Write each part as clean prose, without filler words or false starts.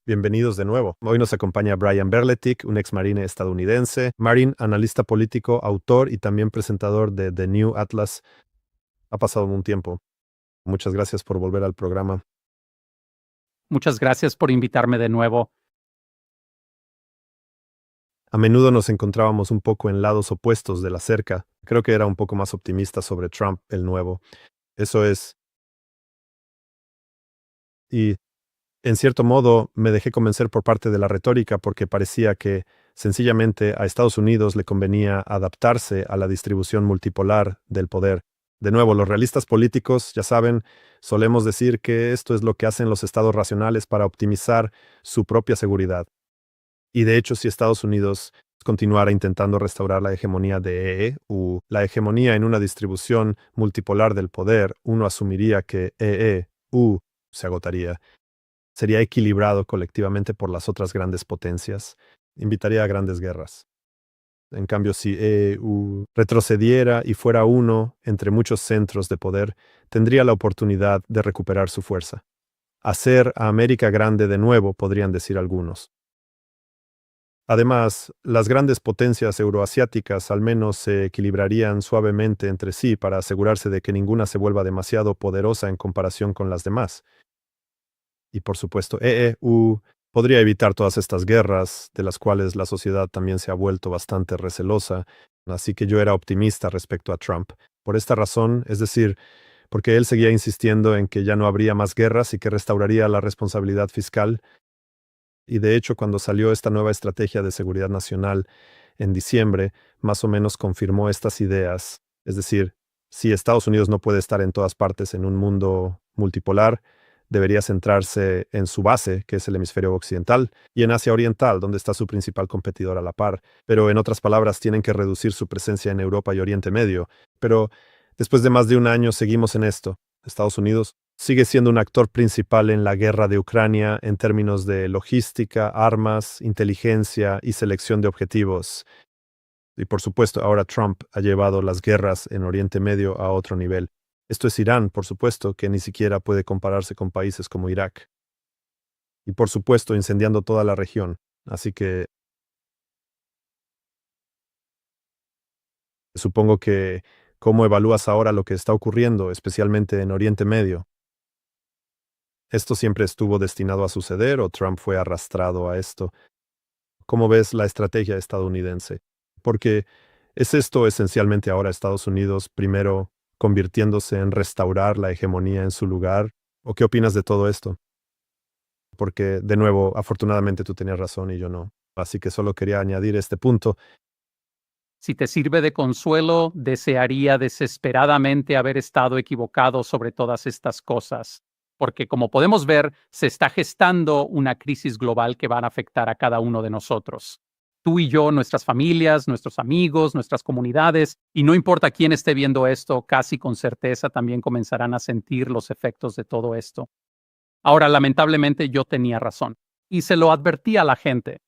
Bienvenidos de nuevo. Hoy nos acompaña Brian Berletic, un ex marine estadounidense, marine, analista político, autor y también presentador de The New Atlas. Ha pasado un tiempo. Muchas gracias por volver al programa. Muchas gracias por invitarme de nuevo. A menudo nos encontrábamos un poco en lados opuestos de la cerca. Creo que era un poco más optimista sobre Trump, el nuevo. Eso es. Y en cierto modo, me dejé convencer por parte de la retórica porque parecía que, sencillamente, a Estados Unidos le convenía adaptarse a la distribución multipolar del poder. De nuevo, los realistas políticos, ya saben, solemos decir que esto es lo que hacen los estados racionales para optimizar su propia seguridad. Y de hecho, si Estados Unidos continuara intentando restaurar la hegemonía de EE, la hegemonía en una distribución multipolar del poder, uno asumiría que EE, se agotaría. Sería equilibrado colectivamente por las otras grandes potencias. Invitaría a grandes guerras. En cambio, si EU retrocediera y fuera uno entre muchos centros de poder, tendría la oportunidad de recuperar su fuerza. Hacer a América grande de nuevo, podrían decir algunos. Además, las grandes potencias euroasiáticas al menos se equilibrarían suavemente entre sí para asegurarse de que ninguna se vuelva demasiado poderosa en comparación con las demás. Y por supuesto, EEU podría evitar todas estas guerras, de las cuales la sociedad también se ha vuelto bastante recelosa, así que yo era optimista respecto a Trump. Por esta razón, es decir, porque él seguía insistiendo en que ya no habría más guerras y que restauraría la responsabilidad fiscal. Y de hecho, cuando salió esta nueva estrategia de seguridad nacional en diciembre, más o menos confirmó estas ideas. Es decir, si Estados Unidos no puede estar en todas partes en un mundo multipolar, debería centrarse en su base, que es el hemisferio occidental, y en Asia Oriental, donde está su principal competidor a la par. Pero en otras palabras, tienen que reducir su presencia en Europa y Oriente Medio. Pero después de más de un año seguimos en esto. Estados Unidos sigue siendo un actor principal en la guerra de Ucrania en términos de logística, armas, inteligencia y selección de objetivos. Y por supuesto, ahora Trump ha llevado las guerras en Oriente Medio a otro nivel. Esto es Irán, por supuesto, que ni siquiera puede compararse con países como Irak. Y por supuesto, incendiando toda la región. Así que supongo que, ¿cómo evalúas ahora lo que está ocurriendo, especialmente en Oriente Medio? ¿Esto siempre estuvo destinado a suceder o Trump fue arrastrado a esto? ¿Cómo ves la estrategia estadounidense? Porque ¿es esto esencialmente ahora Estados Unidos primero convirtiéndose en restaurar la hegemonía en su lugar? ¿O qué opinas de todo esto? Porque, de nuevo, afortunadamente tú tenías razón y yo no. Así que solo quería añadir este punto. Si te sirve de consuelo, desearía desesperadamente haber estado equivocado sobre todas estas cosas, porque como podemos ver, se está gestando una crisis global que va a afectar a cada uno de nosotros. Tú y yo, nuestras familias, nuestros amigos, nuestras comunidades, y no importa quién esté viendo esto, casi con certeza también comenzarán a sentir los efectos de todo esto. Ahora, lamentablemente, yo tenía razón, y se lo advertí a la gente.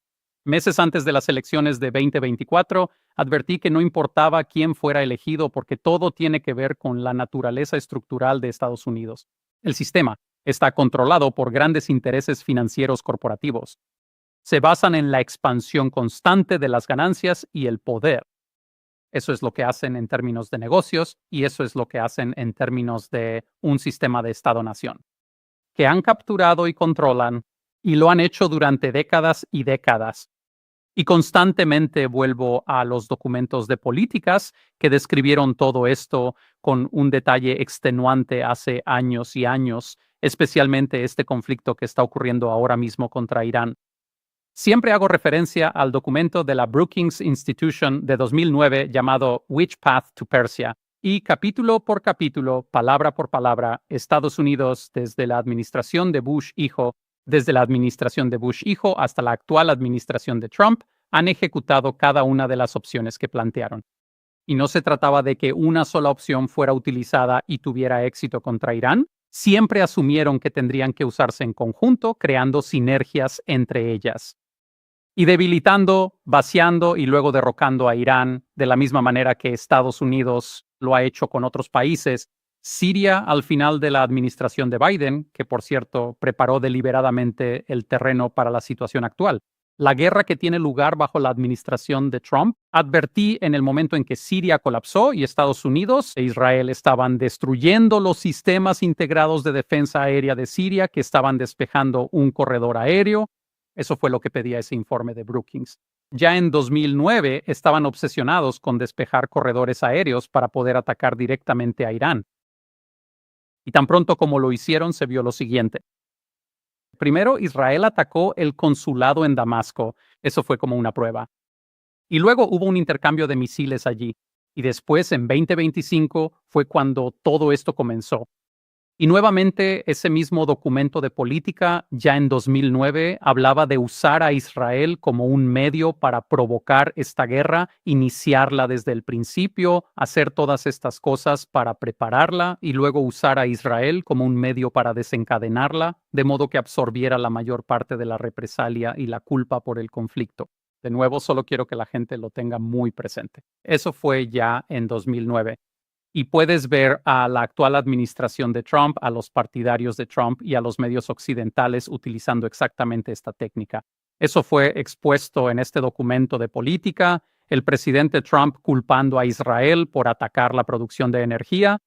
Meses antes de las elecciones de 2024, advertí que no importaba quién fuera elegido porque todo tiene que ver con la naturaleza estructural de Estados Unidos. El sistema está controlado por grandes intereses financieros corporativos. Se basan en la expansión constante de las ganancias y el poder. Eso es lo que hacen en términos de negocios y eso es lo que hacen en términos de un sistema de Estado-nación, que han capturado y controlan, y lo han hecho durante décadas y décadas. Y constantemente vuelvo a los documentos de políticas que describieron todo esto con un detalle extenuante hace años y años, especialmente este conflicto que está ocurriendo ahora mismo contra Irán. Siempre hago referencia al documento de la Brookings Institution de 2009 llamado Which Path to Persia, y capítulo por capítulo, palabra por palabra, Estados Unidos desde la administración de Bush hijo hasta la actual administración de Trump, han ejecutado cada una de las opciones que plantearon. Y no se trataba de que una sola opción fuera utilizada y tuviera éxito contra Irán. Siempre asumieron que tendrían que usarse en conjunto, creando sinergias entre ellas. Y debilitando, vaciando y luego derrocando a Irán de la misma manera que Estados Unidos lo ha hecho con otros países, Siria al final de la administración de Biden, que por cierto preparó deliberadamente el terreno para la situación actual. La guerra que tiene lugar bajo la administración de Trump, advertí en el momento en que Siria colapsó y Estados Unidos e Israel estaban destruyendo los sistemas integrados de defensa aérea de Siria, que estaban despejando un corredor aéreo. Eso fue lo que pedía ese informe de Brookings. Ya en 2009 estaban obsesionados con despejar corredores aéreos para poder atacar directamente a Irán. Y tan pronto como lo hicieron, se vio lo siguiente. Primero, Israel atacó el consulado en Damasco. Eso fue como una prueba. Y luego hubo un intercambio de misiles allí. Y después, en 2025, fue cuando todo esto comenzó. Y nuevamente, ese mismo documento de política, ya en 2009, hablaba de usar a Israel como un medio para provocar esta guerra, iniciarla desde el principio, hacer todas estas cosas para prepararla y luego usar a Israel como un medio para desencadenarla, de modo que absorbiera la mayor parte de la represalia y la culpa por el conflicto. De nuevo, solo quiero que la gente lo tenga muy presente. Eso fue ya en 2009. Y puedes ver a la actual administración de Trump, a los partidarios de Trump y a los medios occidentales utilizando exactamente esta técnica. Eso fue expuesto en este documento de política, el presidente Trump culpando a Israel por atacar la producción de energía,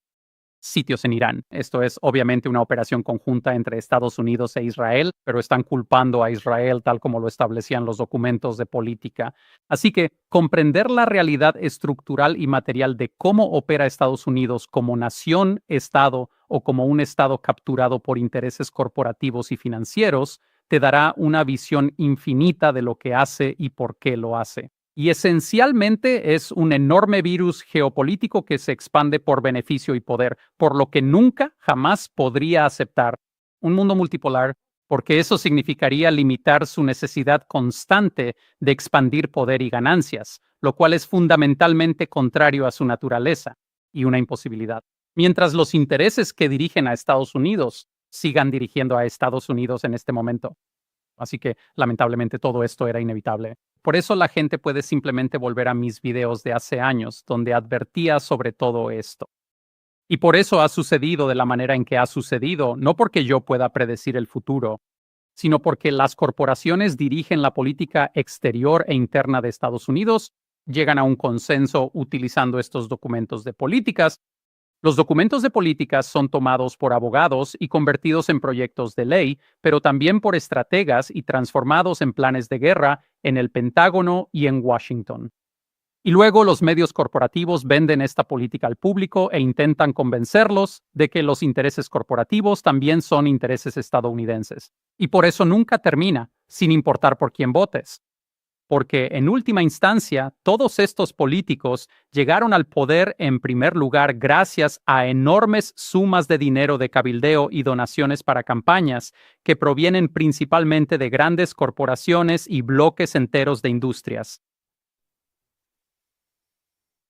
sitios en Irán. Esto es obviamente una operación conjunta entre Estados Unidos e Israel, pero están culpando a Israel tal como lo establecían los documentos de política. Así que comprender la realidad estructural y material de cómo opera Estados Unidos como nación, Estado o como un Estado capturado por intereses corporativos y financieros te dará una visión infinita de lo que hace y por qué lo hace. Y esencialmente es un enorme virus geopolítico que se expande por beneficio y poder, por lo que nunca, jamás podría aceptar un mundo multipolar, porque eso significaría limitar su necesidad constante de expandir poder y ganancias, lo cual es fundamentalmente contrario a su naturaleza y una imposibilidad. Mientras los intereses que dirigen a Estados Unidos sigan dirigiendo a Estados Unidos en este momento. Así que, lamentablemente, todo esto era inevitable. Por eso la gente puede simplemente volver a mis videos de hace años, donde advertía sobre todo esto. Y por eso ha sucedido de la manera en que ha sucedido, no porque yo pueda predecir el futuro, sino porque las corporaciones dirigen la política exterior e interna de Estados Unidos, llegan a un consenso utilizando estos documentos de políticas. Los documentos de políticas son tomados por abogados y convertidos en proyectos de ley, pero también por estrategas y transformados en planes de guerra en el Pentágono y en Washington. Y luego los medios corporativos venden esta política al público e intentan convencerlos de que los intereses corporativos también son intereses estadounidenses. Y por eso nunca termina, sin importar por quién votes. Porque en última instancia, todos estos políticos llegaron al poder en primer lugar gracias a enormes sumas de dinero de cabildeo y donaciones para campañas que provienen principalmente de grandes corporaciones y bloques enteros de industrias.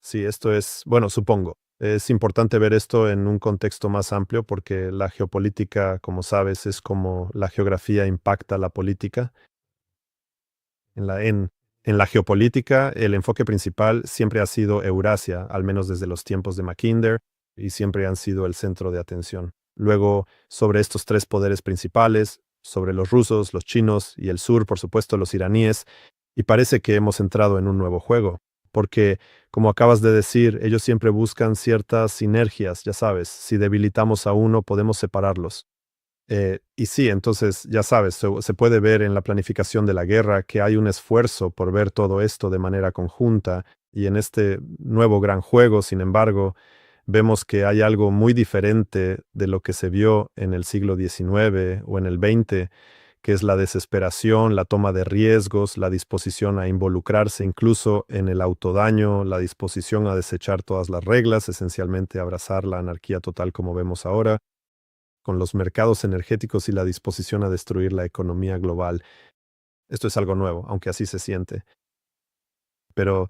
Sí, esto es, bueno, supongo. Es importante ver esto en un contexto más amplio porque la geopolítica, como sabes, es como la geografía impacta la política. En la geopolítica, el enfoque principal siempre ha sido Eurasia, al menos desde los tiempos de Mackinder, y siempre han sido el centro de atención. Luego, sobre estos tres poderes principales, sobre los rusos, los chinos y el sur, por supuesto, los iraníes, y parece que hemos entrado en un nuevo juego, porque, como acabas de decir, ellos siempre buscan ciertas sinergias, ya sabes, si debilitamos a uno, podemos separarlos. Y sí, entonces, ya sabes, se puede ver en la planificación de la guerra que hay un esfuerzo por ver todo esto de manera conjunta y en este nuevo gran juego, sin embargo, vemos que hay algo muy diferente de lo que se vio en el siglo XIX o en el XX, que es la desesperación, la toma de riesgos, la disposición a involucrarse incluso en el autodaño, la disposición a desechar todas las reglas, esencialmente abrazar la anarquía total como vemos ahora con los mercados energéticos y la disposición a destruir la economía global. Esto es algo nuevo, aunque así se siente. Pero,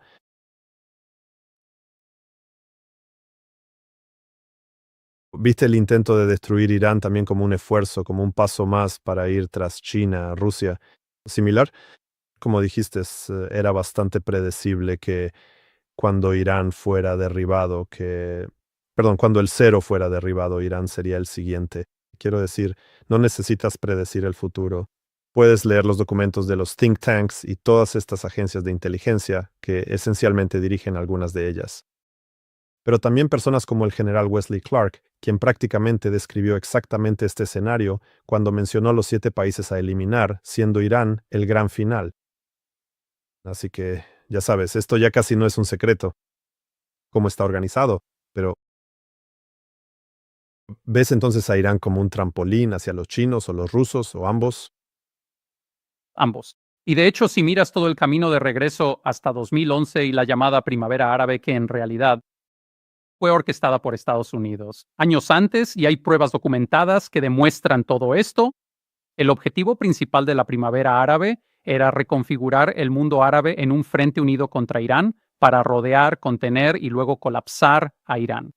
¿viste el intento de destruir Irán también como un esfuerzo, como un paso más para ir tras China, Rusia? Similar, como dijiste, era bastante predecible que cuando Irán fuera derribado, que Cuando el cero fuera derribado, Irán sería el siguiente. Quiero decir, no necesitas predecir el futuro. Puedes leer los documentos de los think tanks y todas estas agencias de inteligencia que esencialmente dirigen algunas de ellas. Pero también personas como el general Wesley Clark, quien prácticamente describió exactamente este escenario cuando mencionó los 7 países a eliminar, siendo Irán el gran final. Así que, ya sabes, esto ya casi no es un secreto, cómo está organizado, pero ¿ves entonces a Irán como un trampolín hacia los chinos o los rusos o ambos? Ambos. Y de hecho, si miras todo el camino de regreso hasta 2011 y la llamada Primavera Árabe, que en realidad fue orquestada por Estados Unidos. Años antes, y hay pruebas documentadas que demuestran todo esto, el objetivo principal de la Primavera Árabe era reconfigurar el mundo árabe en un frente unido contra Irán para rodear, contener y luego colapsar a Irán.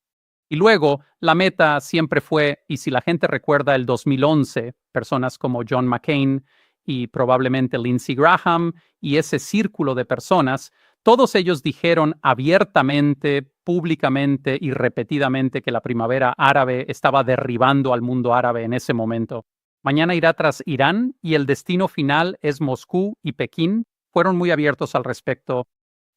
Y luego, la meta siempre fue, y si la gente recuerda el 2011, personas como John McCain y probablemente Lindsey Graham y ese círculo de personas, todos ellos dijeron abiertamente, públicamente y repetidamente que la primavera árabe estaba derribando al mundo árabe en ese momento. Mañana irá tras Irán y el destino final es Moscú y Pekín. Fueron muy abiertos al respecto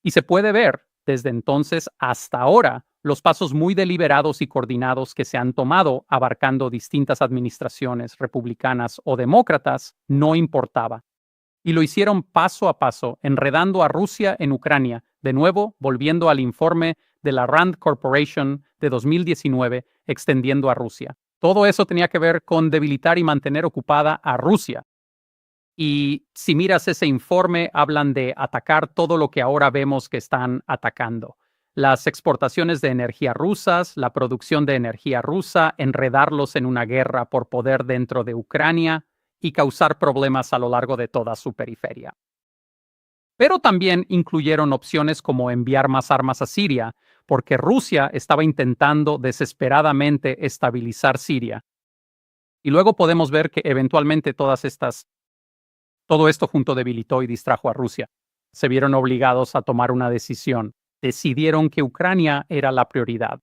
y se puede ver desde entonces hasta ahora los pasos muy deliberados y coordinados que se han tomado abarcando distintas administraciones republicanas o demócratas, no importaba. Y lo hicieron paso a paso, enredando a Rusia en Ucrania, de nuevo volviendo al informe de la Rand Corporation de 2019, extendiendo a Rusia. Todo eso tenía que ver con debilitar y mantener ocupada a Rusia. Y si miras ese informe, hablan de atacar todo lo que ahora vemos que están atacando. Las exportaciones de energía rusas, la producción de energía rusa, enredarlos en una guerra por poder dentro de Ucrania y causar problemas a lo largo de toda su periferia. Pero también incluyeron opciones como enviar más armas a Siria, porque Rusia estaba intentando desesperadamente estabilizar Siria. Y luego podemos ver que eventualmente todo esto junto debilitó y distrajo a Rusia. Se vieron obligados a tomar una decisión. Decidieron que Ucrania era la prioridad.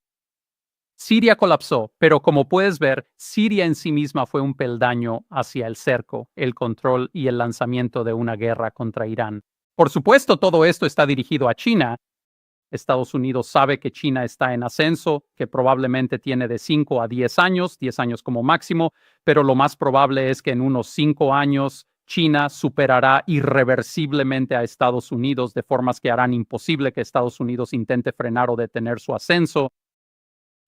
Siria colapsó, pero como puedes ver, Siria en sí misma fue un peldaño hacia el cerco, el control y el lanzamiento de una guerra contra Irán. Por supuesto, todo esto está dirigido a China. Estados Unidos sabe que China está en ascenso, que probablemente tiene de 5 a 10 años como máximo, pero lo más probable es que en unos 5 años China superará irreversiblemente a Estados Unidos de formas que harán imposible que Estados Unidos intente frenar o detener su ascenso.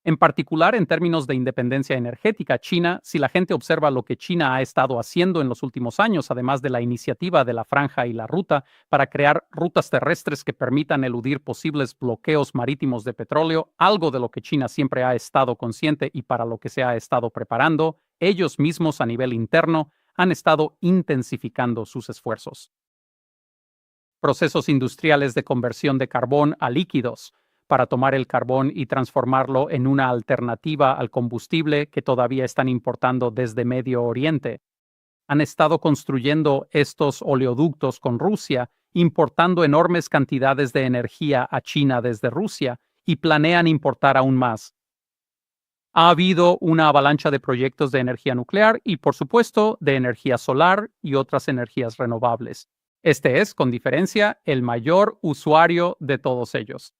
En particular, en términos de independencia energética, China, si la gente observa lo que China ha estado haciendo en los últimos años, además de la iniciativa de la Franja y la Ruta, para crear rutas terrestres que permitan eludir posibles bloqueos marítimos de petróleo, algo de lo que China siempre ha estado consciente y para lo que se ha estado preparando, ellos mismos a nivel interno han estado intensificando sus esfuerzos. Procesos industriales de conversión de carbón a líquidos, para tomar el carbón y transformarlo en una alternativa al combustible que todavía están importando desde Medio Oriente. Han estado construyendo estos oleoductos con Rusia, importando enormes cantidades de energía a China desde Rusia y planean importar aún más. Ha habido una avalancha de proyectos de energía nuclear y, por supuesto, de energía solar y otras energías renovables. Este es, con diferencia, el mayor usuario de todos ellos.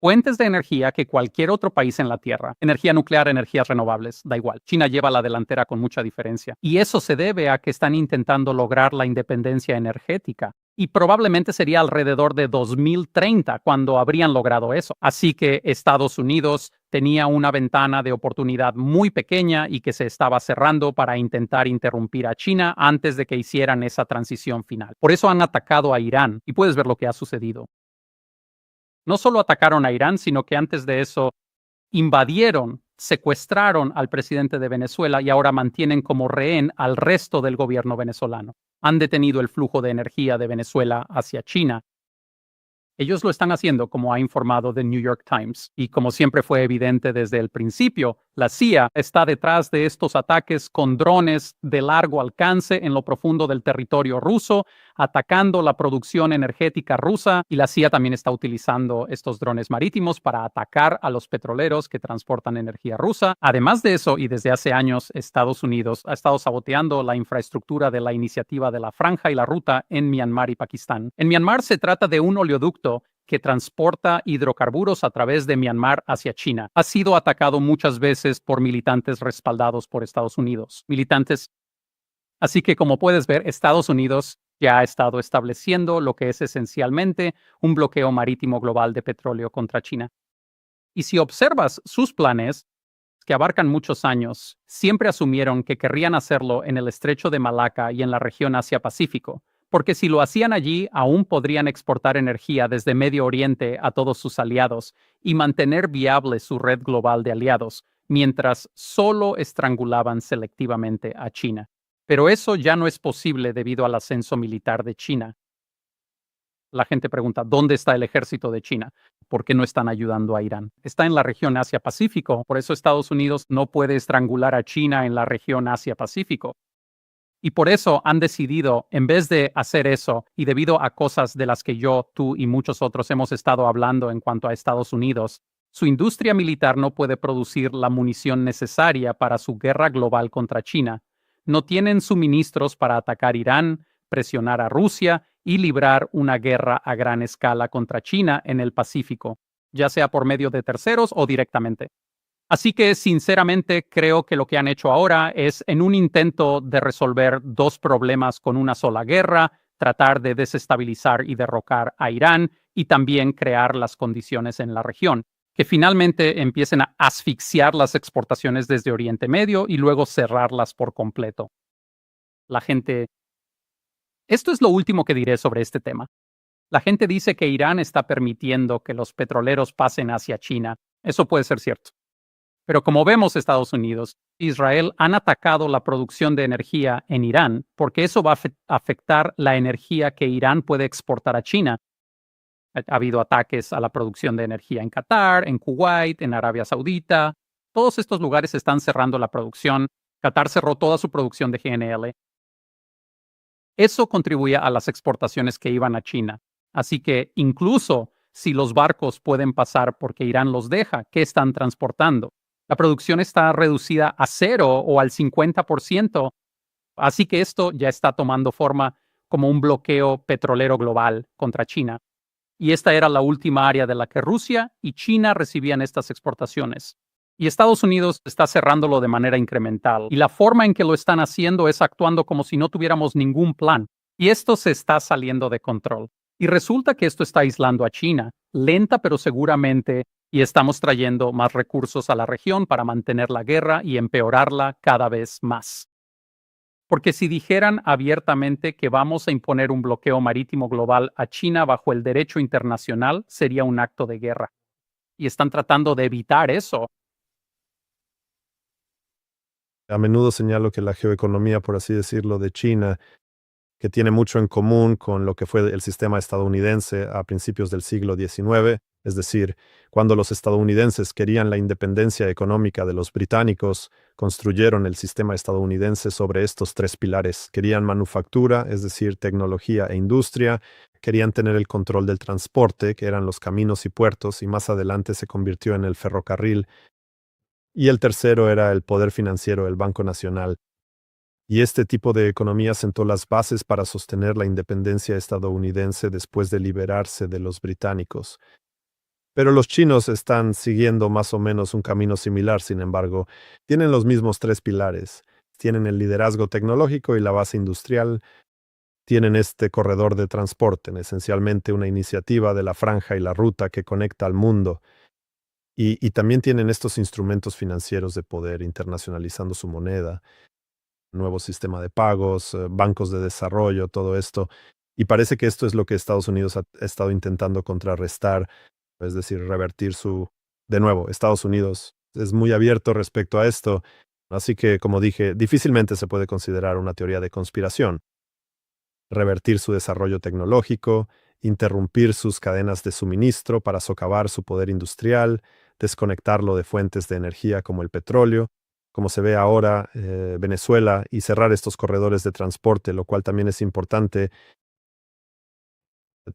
Fuentes de energía que cualquier otro país en la Tierra. Energía nuclear, energías renovables, da igual. China lleva la delantera con mucha diferencia. Y eso se debe a que están intentando lograr la independencia energética. Y probablemente sería alrededor de 2030 cuando habrían logrado eso. Así que Estados Unidos tenía una ventana de oportunidad muy pequeña y que se estaba cerrando para intentar interrumpir a China antes de que hicieran esa transición final. Por eso han atacado a Irán y puedes ver lo que ha sucedido. No solo atacaron a Irán, sino que antes de eso invadieron, secuestraron al presidente de Venezuela y ahora mantienen como rehén al resto del gobierno venezolano. Han detenido el flujo de energía de Venezuela hacia China. Ellos lo están haciendo, como ha informado The New York Times, y como siempre fue evidente desde el principio, La CIA está detrás de estos ataques con drones de largo alcance en lo profundo del territorio ruso, atacando la producción energética rusa, y la CIA también está utilizando estos drones marítimos para atacar a los petroleros que transportan energía rusa. Además de eso, y desde hace años, Estados Unidos ha estado saboteando la infraestructura de la iniciativa de la Franja y la Ruta en Myanmar y Pakistán. En Myanmar se trata de un oleoducto que transporta hidrocarburos a través de Myanmar hacia China. Ha sido atacado muchas veces por militantes respaldados por Estados Unidos. Así que, como puedes ver, Estados Unidos ya ha estado estableciendo lo que es esencialmente un bloqueo marítimo global de petróleo contra China. Y si observas sus planes, que abarcan muchos años, siempre asumieron que querrían hacerlo en el estrecho de Malaca y en la región Asia-Pacífico, porque si lo hacían allí, aún podrían exportar energía desde Medio Oriente a todos sus aliados y mantener viable su red global de aliados, mientras solo estrangulaban selectivamente a China. Pero eso ya no es posible debido al ascenso militar de China. La gente pregunta, ¿dónde está el ejército de China? ¿Por qué no están ayudando a Irán? Está en la región Asia-Pacífico, por eso Estados Unidos no puede estrangular a China en la región Asia-Pacífico. Y por eso han decidido, en vez de hacer eso, y debido a cosas de las que yo, tú y muchos otros hemos estado hablando en cuanto a Estados Unidos, su industria militar no puede producir la munición necesaria para su guerra global contra China. No tienen suministros para atacar Irán, presionar a Rusia y librar una guerra a gran escala contra China en el Pacífico, ya sea por medio de terceros o directamente. Así que, sinceramente, creo que lo que han hecho ahora es, en un intento de resolver dos problemas con una sola guerra, tratar de desestabilizar y derrocar a Irán y también crear las condiciones en la región, que finalmente empiecen a asfixiar las exportaciones desde Oriente Medio y luego cerrarlas por completo. Esto es lo último que diré sobre este tema. La gente dice que Irán está permitiendo que los petroleros pasen hacia China. Eso puede ser cierto. Pero como vemos, Estados Unidos e Israel han atacado la producción de energía en Irán porque eso va a afectar la energía que Irán puede exportar a China. Ha habido ataques a la producción de energía en Qatar, en Kuwait, en Arabia Saudita. Todos estos lugares están cerrando la producción. Qatar cerró toda su producción de GNL. Eso contribuye a las exportaciones que iban a China. Así que incluso si los barcos pueden pasar porque Irán los deja, ¿qué están transportando? La producción está reducida a 0 o al 50%. Así que esto ya está tomando forma como un bloqueo petrolero global contra China. Y esta era la última área de la que Rusia y China recibían estas exportaciones. Y Estados Unidos está cerrándolo de manera incremental. Y la forma en que lo están haciendo es actuando como si no tuviéramos ningún plan. Y esto se está saliendo de control. Y resulta que esto está aislando a China, lenta pero seguramente, y estamos trayendo más recursos a la región para mantener la guerra y empeorarla cada vez más. Porque si dijeran abiertamente que vamos a imponer un bloqueo marítimo global a China bajo el derecho internacional, sería un acto de guerra. Y están tratando de evitar eso. A menudo señalo que la geoeconomía, por así decirlo, de China, que tiene mucho en común con lo que fue el sistema estadounidense a principios del siglo XIX, es decir, cuando los estadounidenses querían la independencia económica de los británicos, construyeron el sistema estadounidense sobre estos tres pilares. Querían manufactura, es decir, tecnología e industria, querían tener el control del transporte, que eran los caminos y puertos, y más adelante se convirtió en el ferrocarril. Y el tercero era el poder financiero, el Banco Nacional. Y este tipo de economía sentó las bases para sostener la independencia estadounidense después de liberarse de los británicos. Pero los chinos están siguiendo más o menos un camino similar, sin embargo. Tienen los mismos tres pilares. Tienen el liderazgo tecnológico y la base industrial. Tienen este corredor de transporte, esencialmente una iniciativa de la Franja y la Ruta que conecta al mundo. Y también tienen estos instrumentos financieros de poder, internacionalizando su moneda, nuevo sistema de pagos, bancos de desarrollo, todo esto. Y parece que esto es lo que Estados Unidos ha estado intentando contrarrestar, es decir, revertir su... De nuevo, Estados Unidos es muy abierto respecto a esto, así que, como dije, difícilmente se puede considerar una teoría de conspiración. Revertir su desarrollo tecnológico interrumpir sus cadenas de suministro para socavar su poder industrial, desconectarlo de fuentes de energía como el petróleo, como se ve ahora Venezuela, y cerrar estos corredores de transporte, lo cual también es importante.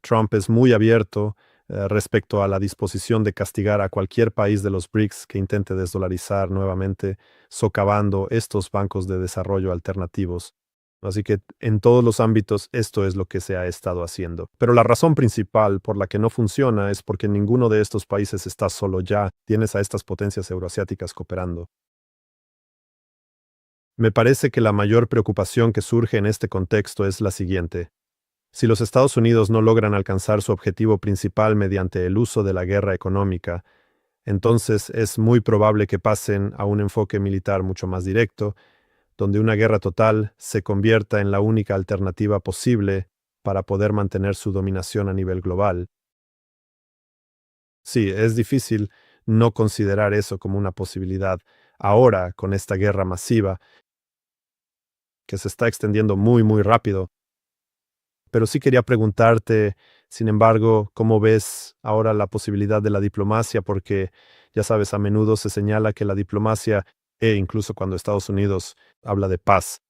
Trump es muy abierto respecto a la disposición de castigar a cualquier país de los BRICS que intente desdolarizar nuevamente, socavando estos bancos de desarrollo alternativos. Así que en todos los ámbitos esto es lo que se ha estado haciendo. Pero la razón principal por la que no funciona es porque ninguno de estos países está solo ya. Tienes a estas potencias euroasiáticas cooperando. Me parece que la mayor preocupación que surge en este contexto es la siguiente. Si los Estados Unidos no logran alcanzar su objetivo principal mediante el uso de la guerra económica, entonces es muy probable que pasen a un enfoque militar mucho más directo, donde una guerra total se convierta en la única alternativa posible para poder mantener su dominación a nivel global. Sí, es difícil no considerar eso como una posibilidad ahora con esta guerra masiva que se está extendiendo muy, muy rápido. Pero sí quería preguntarte, sin embargo, ¿cómo ves ahora la posibilidad de la diplomacia? Porque, ya sabes, a menudo se señala que la diplomacia, e incluso cuando Estados Unidos habla de paz,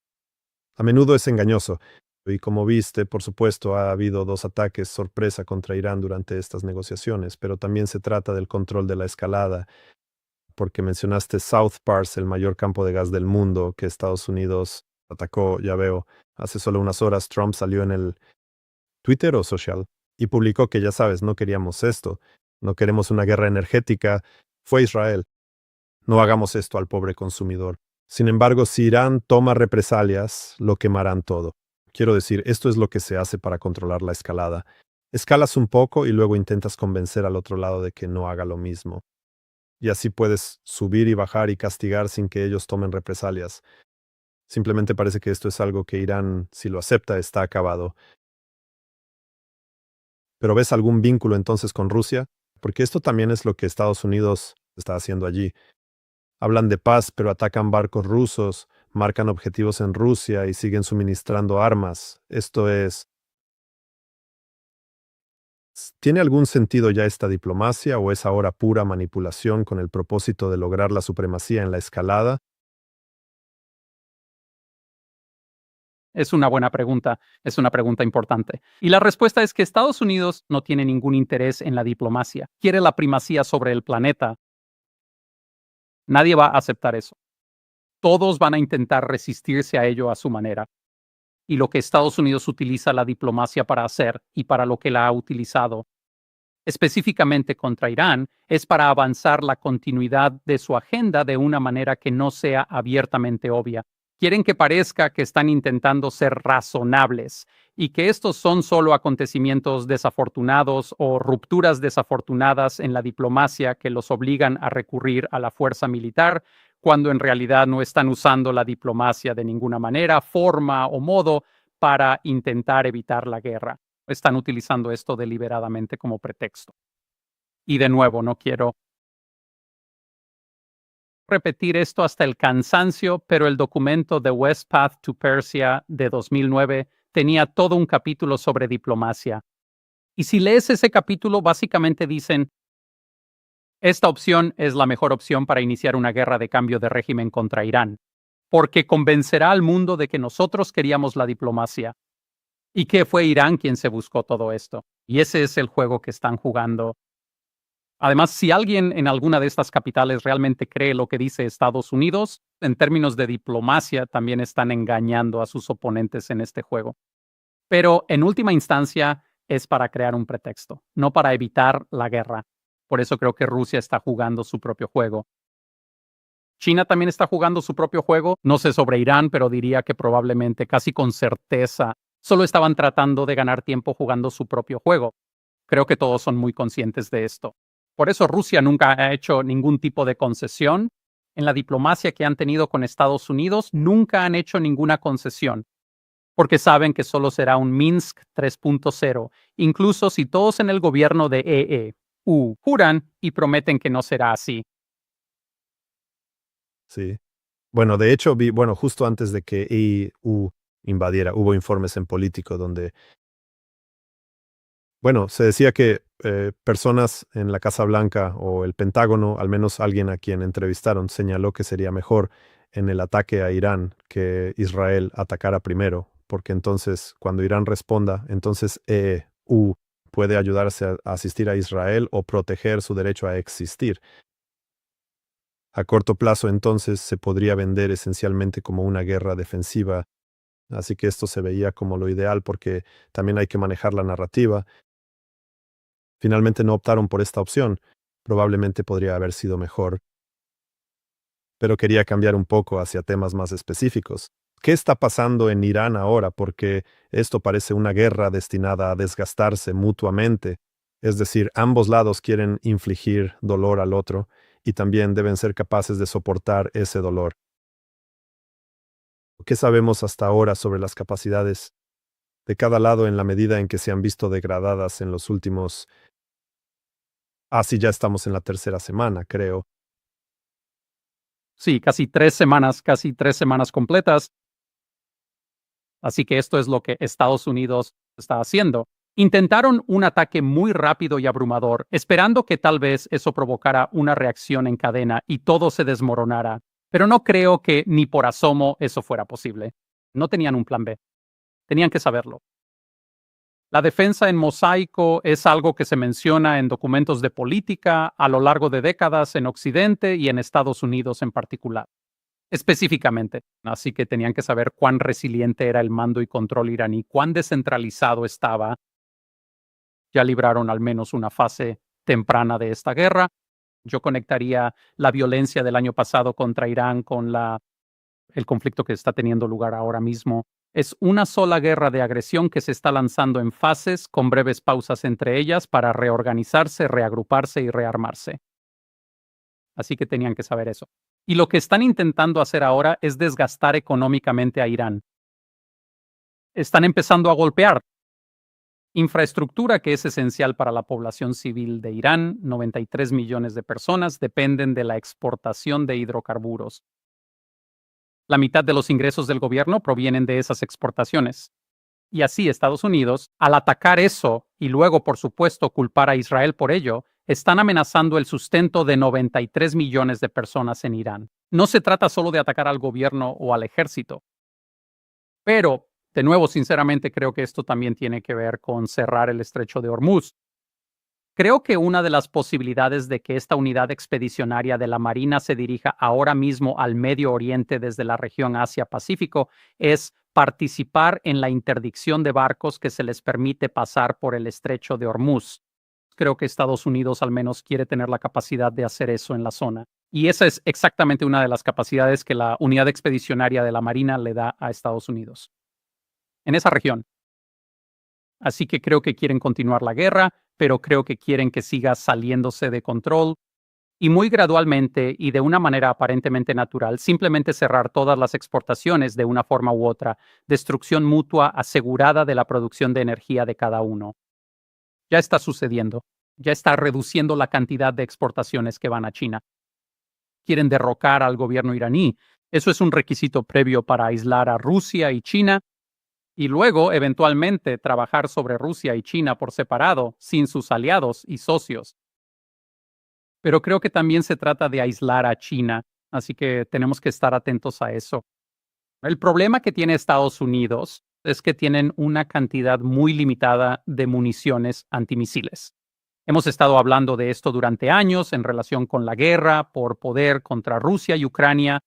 a menudo es engañoso. Y como viste, por supuesto, ha habido 2 ataques sorpresa contra Irán durante estas negociaciones, pero también se trata del control de la escalada, porque mencionaste South Pars, el mayor campo de gas del mundo que Estados Unidos atacó, ya veo. Hace solo unas horas Trump salió en el Twitter o social, y publicó que ya sabes, no queríamos esto, no queremos una guerra energética, fue Israel, no hagamos esto al pobre consumidor. Sin embargo, si Irán toma represalias, lo quemarán todo. Quiero decir, esto es lo que se hace para controlar la escalada. Escalas un poco y luego intentas convencer al otro lado de que no haga lo mismo. Y así puedes subir y bajar y castigar sin que ellos tomen represalias. Simplemente parece que esto es algo que Irán, si lo acepta, está acabado. ¿Pero ves algún vínculo entonces con Rusia? Porque esto también es lo que Estados Unidos está haciendo allí. Hablan de paz, pero atacan barcos rusos, marcan objetivos en Rusia y siguen suministrando armas. Esto es... ¿Tiene algún sentido ya esta diplomacia o es ahora pura manipulación con el propósito de lograr la supremacía en la escalada? Es una buena pregunta, es una pregunta importante. Y la respuesta es que Estados Unidos no tiene ningún interés en la diplomacia, quiere la primacía sobre el planeta. Nadie va a aceptar eso. Todos van a intentar resistirse a ello a su manera. Y lo que Estados Unidos utiliza la diplomacia para hacer y para lo que la ha utilizado específicamente contra Irán es para avanzar la continuidad de su agenda de una manera que no sea abiertamente obvia. Quieren que parezca que están intentando ser razonables y que estos son solo acontecimientos desafortunados o rupturas desafortunadas en la diplomacia que los obligan a recurrir a la fuerza militar, cuando en realidad no están usando la diplomacia de ninguna manera, forma o modo para intentar evitar la guerra. Están utilizando esto deliberadamente como pretexto. Y de nuevo, no quiero repetir esto hasta el cansancio, pero el documento The West Path to Persia de 2009 tenía todo un capítulo sobre diplomacia. Y si lees ese capítulo, básicamente dicen, esta opción es la mejor opción para iniciar una guerra de cambio de régimen contra Irán, porque convencerá al mundo de que nosotros queríamos la diplomacia y que fue Irán quien se buscó todo esto. Y ese es el juego que están jugando. Además, si alguien en alguna de estas capitales realmente cree lo que dice Estados Unidos, en términos de diplomacia también están engañando a sus oponentes en este juego. Pero en última instancia es para crear un pretexto, no para evitar la guerra. Por eso creo que Rusia está jugando su propio juego. China también está jugando su propio juego. No sé sobre Irán, pero diría que probablemente, casi con certeza, solo estaban tratando de ganar tiempo jugando su propio juego. Creo que todos son muy conscientes de esto. Por eso Rusia nunca ha hecho ningún tipo de concesión. En la diplomacia que han tenido con Estados Unidos, nunca han hecho ninguna concesión, porque saben que solo será un Minsk 3.0, incluso si todos en el gobierno de EU juran y prometen que no será así. Sí. Bueno, de hecho, bueno, justo antes de que EU invadiera, hubo informes en Político donde Bueno, se decía que personas en la Casa Blanca o el Pentágono, al menos alguien a quien entrevistaron, señaló que sería mejor en el ataque a Irán que Israel atacara primero, porque entonces cuando Irán responda, entonces EU puede ayudarse a asistir a Israel o proteger su derecho a existir. A corto plazo, entonces, se podría vender esencialmente como una guerra defensiva, así que esto se veía como lo ideal porque también hay que manejar la narrativa. Finalmente no optaron por esta opción. Probablemente podría haber sido mejor, pero quería cambiar un poco hacia temas más específicos. ¿Qué está pasando en Irán ahora? Porque esto parece una guerra destinada a desgastarse mutuamente. Es decir, ambos lados quieren infligir dolor al otro y también deben ser capaces de soportar ese dolor. ¿Qué sabemos hasta ahora sobre las capacidades de cada lado en la medida en que se han visto degradadas en los últimos... sí, ya estamos en la tercera semana, creo. Sí, casi 3 semanas completas. Así que esto es lo que Estados Unidos está haciendo. Intentaron un ataque muy rápido y abrumador, esperando que tal vez eso provocara una reacción en cadena y todo se desmoronara. Pero no creo que ni por asomo eso fuera posible. No tenían un plan B. Tenían que saberlo. La defensa en mosaico es algo que se menciona en documentos de política a lo largo de décadas en Occidente y en Estados Unidos en particular. Específicamente. Así que tenían que saber cuán resiliente era el mando y control iraní, cuán descentralizado estaba. Ya libraron al menos una fase temprana de esta guerra. Yo conectaría la violencia del año pasado contra Irán con el conflicto que está teniendo lugar ahora mismo. Es una sola guerra de agresión que se está lanzando en fases, con breves pausas entre ellas, para reorganizarse, reagruparse y rearmarse. Así que tenían que saber eso. Y lo que están intentando hacer ahora es desgastar económicamente a Irán. Están empezando a golpear infraestructura que es esencial para la población civil de Irán. 93 millones de personas dependen de la exportación de hidrocarburos. La mitad de los ingresos del gobierno provienen de esas exportaciones. Y así Estados Unidos, al atacar eso y luego, por supuesto, culpar a Israel por ello, están amenazando el sustento de 93 millones de personas en Irán. No se trata solo de atacar al gobierno o al ejército, pero, de nuevo, sinceramente creo que esto también tiene que ver con cerrar el estrecho de Hormuz. Creo que una de las posibilidades de que esta unidad expedicionaria de la Marina se dirija ahora mismo al Medio Oriente desde la región Asia-Pacífico es participar en la interdicción de barcos que se les permite pasar por el estrecho de Hormuz. Creo que Estados Unidos al menos quiere tener la capacidad de hacer eso en la zona. Y esa es exactamente una de las capacidades que la unidad expedicionaria de la Marina le da a Estados Unidos. En esa región. Así que creo que quieren continuar la guerra, pero creo que quieren que siga saliéndose de control y muy gradualmente y de una manera aparentemente natural, simplemente cerrar todas las exportaciones de una forma u otra, destrucción mutua asegurada de la producción de energía de cada uno. Ya está sucediendo, ya está reduciendo la cantidad de exportaciones que van a China. Quieren derrocar al gobierno iraní. Eso es un requisito previo para aislar a Rusia y China y luego, eventualmente, trabajar sobre Rusia y China por separado, sin sus aliados y socios. Pero creo que también se trata de aislar a China, así que tenemos que estar atentos a eso. El problema que tiene Estados Unidos es que tienen una cantidad muy limitada de municiones antimisiles. Hemos estado hablando de esto durante años en relación con la guerra por poder contra Rusia y Ucrania.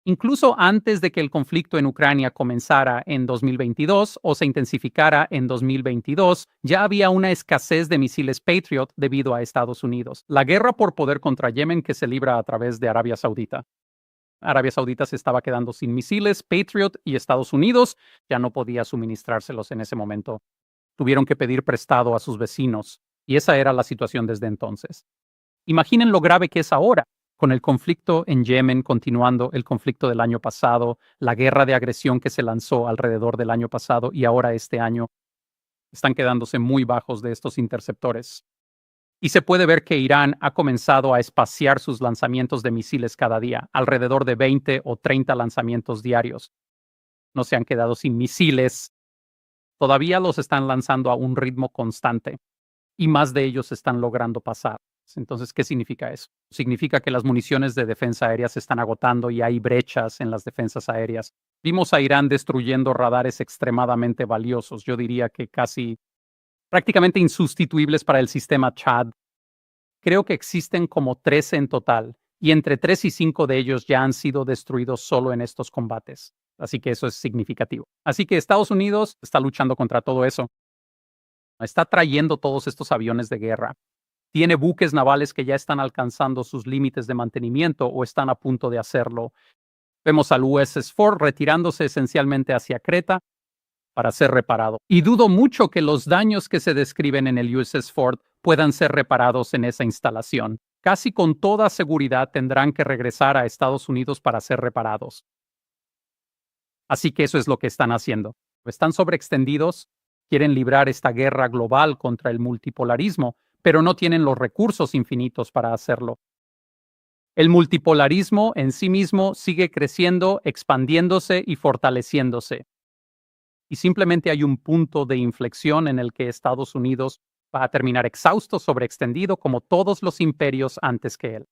Incluso antes de que el conflicto en Ucrania comenzara en 2022 o se intensificara en 2022, ya había una escasez de misiles Patriot debido a Estados Unidos. La guerra por poder contra Yemen que se libra a través de Arabia Saudita. Arabia Saudita se estaba quedando sin misiles Patriot y Estados Unidos ya no podía suministrárselos en ese momento. Tuvieron que pedir prestado a sus vecinos y esa era la situación desde entonces. Imaginen lo grave que es ahora, con el conflicto en Yemen continuando, el conflicto del año pasado, la guerra de agresión que se lanzó alrededor del año pasado y ahora este año, están quedándose muy bajos de estos interceptores. Y se puede ver que Irán ha comenzado a espaciar sus lanzamientos de misiles cada día, alrededor de 20 o 30 lanzamientos diarios. No se han quedado sin misiles Todavía los están lanzando a un ritmo constante y más de ellos están logrando pasar. Entonces, ¿qué significa eso? Significa que las municiones de defensa aérea se están agotando y hay brechas en las defensas aéreas. Vimos a Irán destruyendo radares extremadamente valiosos, yo diría que casi prácticamente insustituibles para el sistema Chad. Creo que existen como 13 en total, y entre 3 y 5 de ellos ya han sido destruidos solo en estos combates. Así que eso es significativo. Así que Estados Unidos está luchando contra todo eso. Está trayendo todos estos aviones de guerra. Tiene buques navales que ya están alcanzando sus límites de mantenimiento o están a punto de hacerlo. Vemos al USS Ford retirándose esencialmente hacia Creta para ser reparado. Y dudo mucho que los daños que se describen en el USS Ford puedan ser reparados en esa instalación. Casi con toda seguridad tendrán que regresar a Estados Unidos para ser reparados. Así que eso es lo que están haciendo. Están sobreextendidos, quieren librar esta guerra global contra el multipolarismo, pero no tienen los recursos infinitos para hacerlo. El multipolarismo en sí mismo sigue creciendo, expandiéndose y fortaleciéndose. Y simplemente hay un punto de inflexión en el que Estados Unidos va a terminar exhausto, sobreextendido, como todos los imperios antes que él.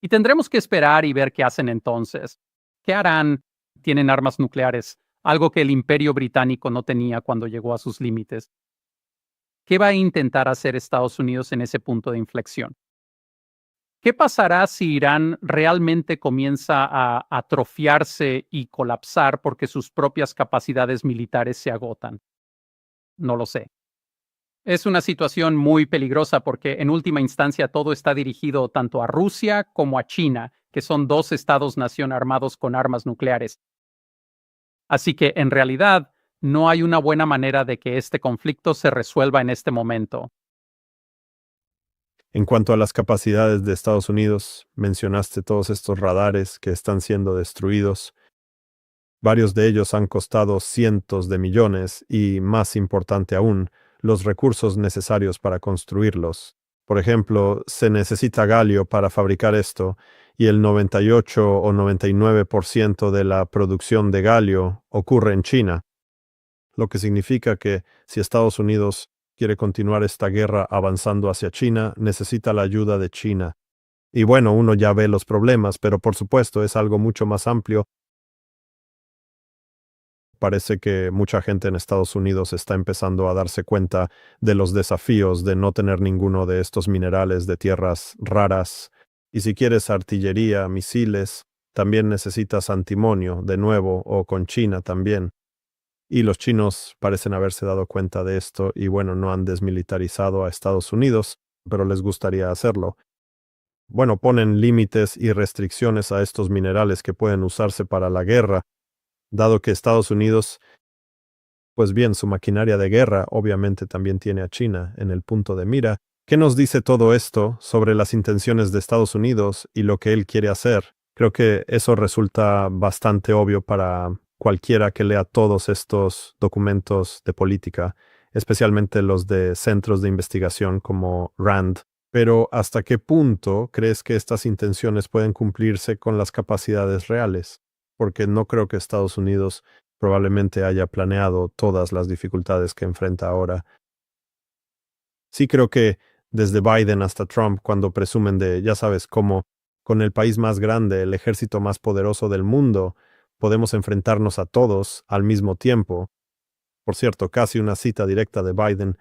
Y tendremos que esperar y ver qué hacen entonces. ¿Qué harán? Tienen armas nucleares, algo que el Imperio Británico no tenía cuando llegó a sus límites. ¿Qué va a intentar hacer Estados Unidos en ese punto de inflexión? ¿Qué pasará si Irán realmente comienza a atrofiarse y colapsar porque sus propias capacidades militares se agotan? No lo sé. Es una situación muy peligrosa porque en última instancia todo está dirigido tanto a Rusia como a China, que son dos estados-nación armados con armas nucleares. Así que en realidad no hay una buena manera de que este conflicto se resuelva en este momento. En cuanto a las capacidades de Estados Unidos, mencionaste todos estos radares que están siendo destruidos. Varios de ellos han costado cientos de millones y, más importante aún, los recursos necesarios para construirlos. Por ejemplo, se necesita galio para fabricar esto y el 98 o 99% de la producción de galio ocurre en China, lo que significa que si Estados Unidos quiere continuar esta guerra avanzando hacia China, necesita la ayuda de China. Y bueno, uno ya ve los problemas, pero por supuesto es algo mucho más amplio. Parece que mucha gente en Estados Unidos está empezando a darse cuenta de los desafíos de no tener ninguno de estos minerales de tierras raras. Y si quieres artillería, misiles, también necesitas antimonio, de nuevo, o con China también. Y los chinos parecen haberse dado cuenta de esto y bueno, no han desmilitarizado a Estados Unidos, pero les gustaría hacerlo. Bueno, ponen límites y restricciones a estos minerales que pueden usarse para la guerra, dado que Estados Unidos, pues bien, su maquinaria de guerra obviamente también tiene a China en el punto de mira. ¿Qué nos dice todo esto sobre las intenciones de Estados Unidos y lo que él quiere hacer? Creo que eso resulta bastante obvio para cualquiera que lea todos estos documentos de política, especialmente los de centros de investigación como RAND. Pero ¿hasta qué punto crees que estas intenciones pueden cumplirse con las capacidades reales? Porque no creo que Estados Unidos probablemente haya planeado todas las dificultades que enfrenta ahora. Sí creo que desde Biden hasta Trump, cuando presumen de, ya sabes, cómo con el país más grande, el ejército más poderoso del mundo, podemos enfrentarnos a todos al mismo tiempo. Por cierto, casi una cita directa de Biden.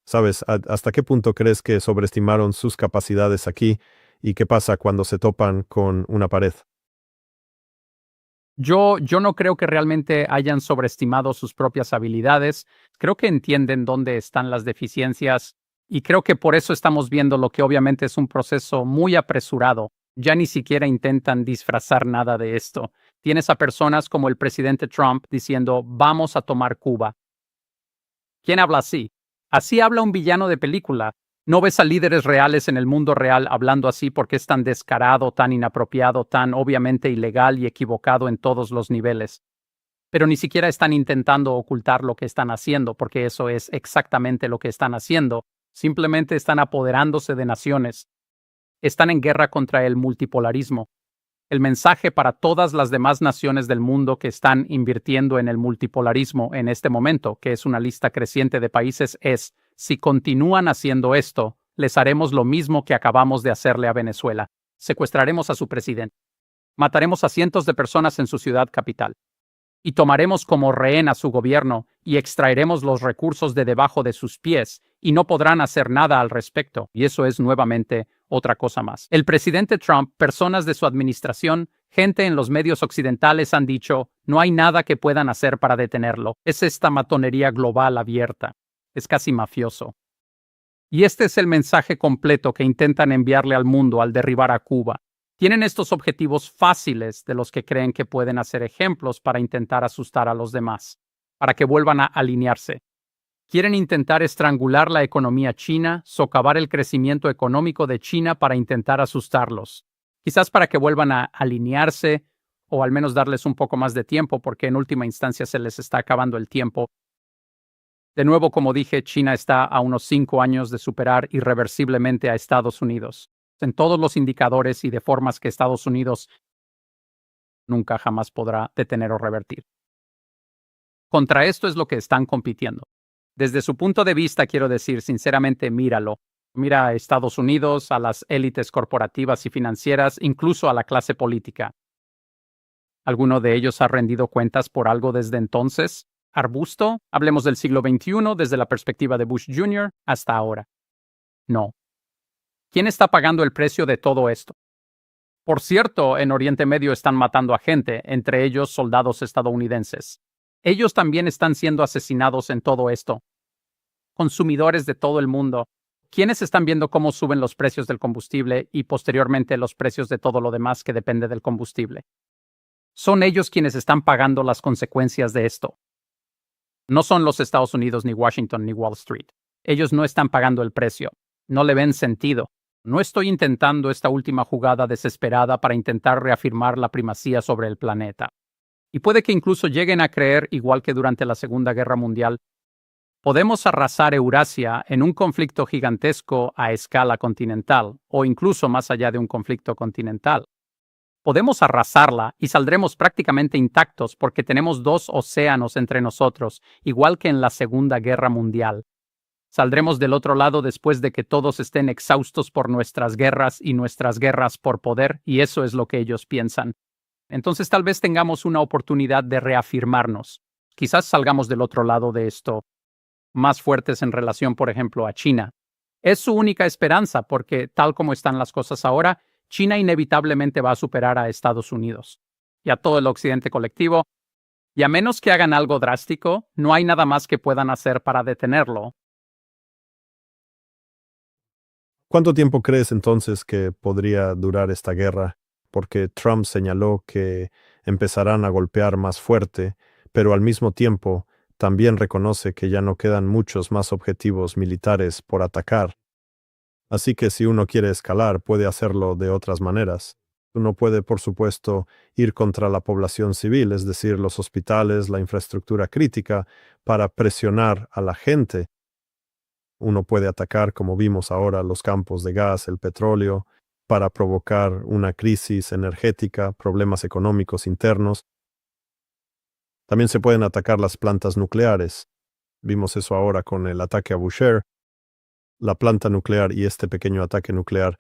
¿Sabes? ¿Hasta qué punto crees que sobreestimaron sus capacidades aquí? ¿Y qué pasa cuando se topan con una pared? Yo no creo que realmente hayan sobreestimado sus propias habilidades. Creo que entienden dónde están las deficiencias y creo que por eso estamos viendo lo que obviamente es un proceso muy apresurado. Ya ni siquiera intentan disfrazar nada de esto. Tienes a personas como el presidente Trump diciendo, vamos a tomar Cuba. ¿Quién habla así? Así habla un villano de película. No ves a líderes reales en el mundo real hablando así porque es tan descarado, tan inapropiado, tan obviamente ilegal y equivocado en todos los niveles. Pero ni siquiera están intentando ocultar lo que están haciendo, porque eso es exactamente lo que están haciendo. Simplemente están apoderándose de naciones. Están en guerra contra el multipolarismo. El mensaje para todas las demás naciones del mundo que están invirtiendo en el multipolarismo en este momento, que es una lista creciente de países, es: si continúan haciendo esto, les haremos lo mismo que acabamos de hacerle a Venezuela. Secuestraremos a su presidente. Mataremos a cientos de personas en su ciudad capital. Y tomaremos como rehén a su gobierno y extraeremos los recursos de debajo de sus pies y no podrán hacer nada al respecto. Y eso es nuevamente otra cosa más. El presidente Trump, personas de su administración, gente en los medios occidentales han dicho: no hay nada que puedan hacer para detenerlo. Es esta matonería global abierta. Es casi mafioso. Y este es el mensaje completo que intentan enviarle al mundo al derribar a Cuba. Tienen estos objetivos fáciles de los que creen que pueden hacer ejemplos para intentar asustar a los demás, para que vuelvan a alinearse. Quieren intentar estrangular la economía china, socavar el crecimiento económico de China para intentar asustarlos. Quizás para que vuelvan a alinearse o al menos darles un poco más de tiempo, porque en última instancia se les está acabando el tiempo. De nuevo, como dije, China está a unos 5 años de superar irreversiblemente a Estados Unidos en todos los indicadores y de formas que Estados Unidos nunca jamás podrá detener o revertir. Contra esto es lo que están compitiendo. Desde su punto de vista, quiero decir, sinceramente, míralo. Mira a Estados Unidos, a las élites corporativas y financieras, incluso a la clase política. ¿Alguno de ellos ha rendido cuentas por algo desde entonces? ¿Arbusto? Hablemos del siglo XXI desde la perspectiva de Bush Jr. hasta ahora. No. ¿Quién está pagando el precio de todo esto? Por cierto, en Oriente Medio están matando a gente, entre ellos soldados estadounidenses. Ellos también están siendo asesinados en todo esto. Consumidores de todo el mundo. ¿Quiénes están viendo cómo suben los precios del combustible y posteriormente los precios de todo lo demás que depende del combustible? Son ellos quienes están pagando las consecuencias de esto. No son los Estados Unidos, ni Washington, ni Wall Street. Ellos no están pagando el precio. No le ven sentido. No estoy intentando esta última jugada desesperada para intentar reafirmar la primacía sobre el planeta. Y puede que incluso lleguen a creer, igual que durante la Segunda Guerra Mundial, podemos arrasar Eurasia en un conflicto gigantesco a escala continental, o incluso más allá de un conflicto continental. Podemos arrasarla y saldremos prácticamente intactos porque tenemos 2 océanos entre nosotros, igual que en la Segunda Guerra Mundial. Saldremos del otro lado después de que todos estén exhaustos por nuestras guerras y nuestras guerras por poder, y eso es lo que ellos piensan. Entonces tal vez tengamos una oportunidad de reafirmarnos. Quizás salgamos del otro lado de esto, más fuertes en relación, por ejemplo, a China. Es su única esperanza porque, tal como están las cosas ahora, China inevitablemente va a superar a Estados Unidos y a todo el occidente colectivo, y a menos que hagan algo drástico, no hay nada más que puedan hacer para detenerlo. ¿Cuánto tiempo crees entonces que podría durar esta guerra? Porque Trump señaló que empezarán a golpear más fuerte, pero al mismo tiempo también reconoce que ya no quedan muchos más objetivos militares por atacar. Así que si uno quiere escalar, puede hacerlo de otras maneras. Uno puede, por supuesto, ir contra la población civil, es decir, los hospitales, la infraestructura crítica, para presionar a la gente. Uno puede atacar, como vimos ahora, los campos de gas, el petróleo, para provocar una crisis energética, problemas económicos internos. También se pueden atacar las plantas nucleares. Vimos eso ahora con el ataque a Bushehr. La planta nuclear y este pequeño ataque nuclear,